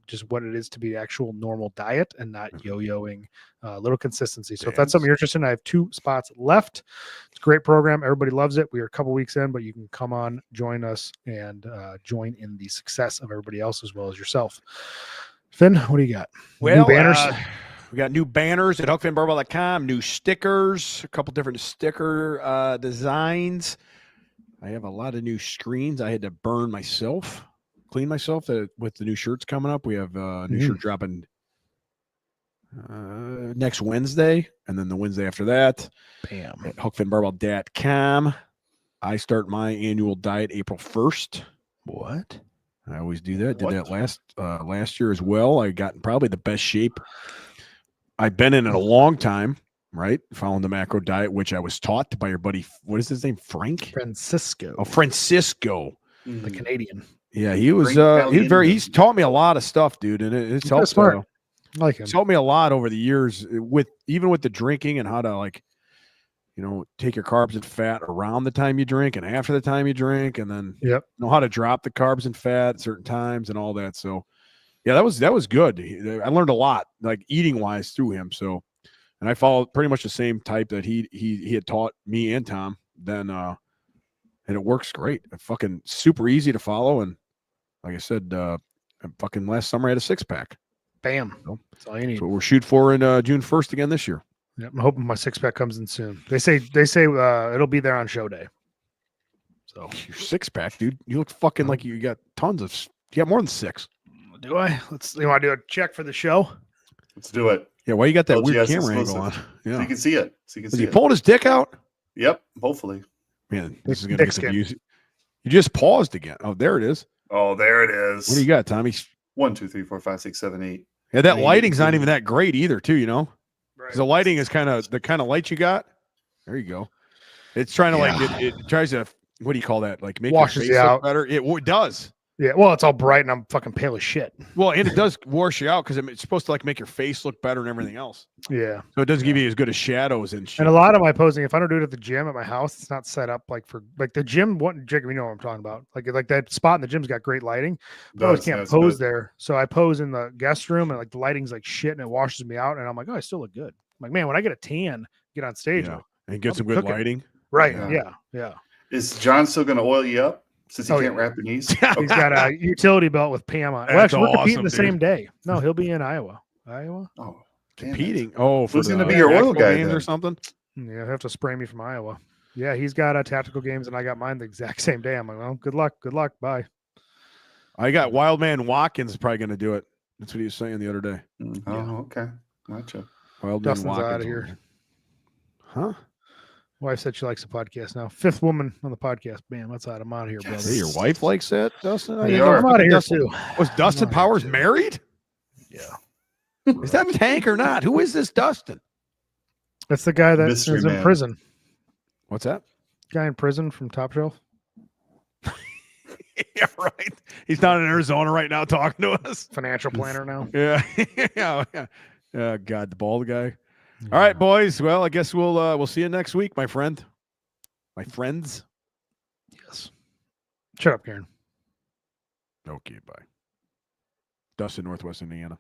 just what it is to be actual normal diet and not yo-yoing, little consistency. So if that's something you're interested in, I have 2 spots left. It's a great program. Everybody loves it. We are a couple weeks in, but you can come on, join us, and join in the success of everybody else as well as yourself. Finn, what do you got? New banners? We got new banners at huckfinbarbell.com, new stickers, a couple different sticker designs. I have a lot of new screens I had to burn myself, clean myself with the new shirts coming up. We have a new shirt dropping next Wednesday, and then the Wednesday after that Bam. at huckfinbarbell.com. I start my annual diet April 1st. What? I always do that. Did What? that last year as well. I got in probably the best shape I've been in a long time. right? Following the macro diet, which I was taught by your buddy. What is his name? Frank? Francisco, Oh, Francisco. the Canadian. Yeah, he was. Frank He was very. Caliendo. He's taught me a lot of stuff, dude, and it's He's helped. smart. I like him. It's helped me a lot over the years with even with the drinking and how to like, take your carbs and fat around the time you drink and after the time you drink, and then Yep. know how to drop the carbs and fat at certain times and all that. So, yeah, that was good. I learned a lot, like eating wise, through him. So, and I followed pretty much the same type that he had taught me and Tom. Then, and it works great. Fucking super easy to follow, and like I said, fucking last summer I had a 6-pack. Bam. So, That's all you need. That's what we'll shoot for in June 1st again this year. Yep, I'm hoping my 6-pack comes in soon. They say it'll be there on show day. So Your 6-pack, dude. You look fucking like you got tons of. You got more than 6. do I? You want to do a check for the show? Let's do it. Yeah, why you got that weird LGS camera angle on? exclusive. So Yeah. you can see it. So you can Is see he it. pulling his dick out? Yep. Hopefully. Man, this is gonna Dick get the skin. views. You just paused again. Oh, there it is. Oh, there it is. What do you got, Tommy? 1, 2, 3, 4, 5, 6, 7, 8. Yeah, that I mean, lighting's not you- even that great either, too. Right. 'Cause the lighting is kind of the kind of light you got. There you go. It's trying to like it tries to, what do you call that? Like make Washes your face you look out. better. It does. Yeah. Well, it's all bright and I'm fucking pale as shit. Well, and it does wash you out because it's supposed to like make your face look better and everything else. Yeah. So it doesn't give you as good as shadows and shit. And a lot of my posing, if I don't do it at the gym at my house, it's not set up like for like the gym. Jacob, you know what I'm talking about. Like that spot in the gym's got great lighting. But I always can't That's pose good. there. So I pose in the guest room and like the lighting's like shit and it washes me out. And I'm like, oh, I still look good. I'm like, man, when I get a tan, get on stage. Yeah. I'm like, And get I'll some be good cooking. lighting. right. Yeah. Yeah. Is John still going to oil you up since he Oh, can't yeah. wrap your knees? He's Okay. got a utility belt with Pam on. Well, That's actually, we're competing awesome, the dude. same day. No, he'll be in Iowa. Iowa? Oh, damn it. Competing. Oh, for Who's the gonna be your oil tactical guy games then? or something? Yeah, have to spray me from Iowa. Yeah, he's got tactical games and I got mine the exact same day. I'm like, well, good luck. Good luck. Bye. I got Wildman Watkins probably going to do it. That's what he was saying the other day. Oh, okay. Gotcha. Wildman Dustin's Watkins. outta here. Huh? Wife said she likes the podcast now. 5th woman on the podcast. Bam, that's out. I'm out of here, brother. Yes. Hey, your wife likes that, Dustin? I They didn't know are. I'm out of here Dustin- too. Was Dustin I'm outta here, Powers too. married? Yeah. Is that Tank or not? Who is this Dustin? That's the guy that Mystery is in man. prison. What's that? Guy in prison from Top Shelf. Yeah, right. He's down in Arizona right now talking to us. Financial planner now. Yeah. Yeah. God, the bald guy. All right, boys. Well, I guess we'll see you next week, my friend. My friends. Yes. Shut up, Karen. Okay, bye. Dustin, Northwest Indiana.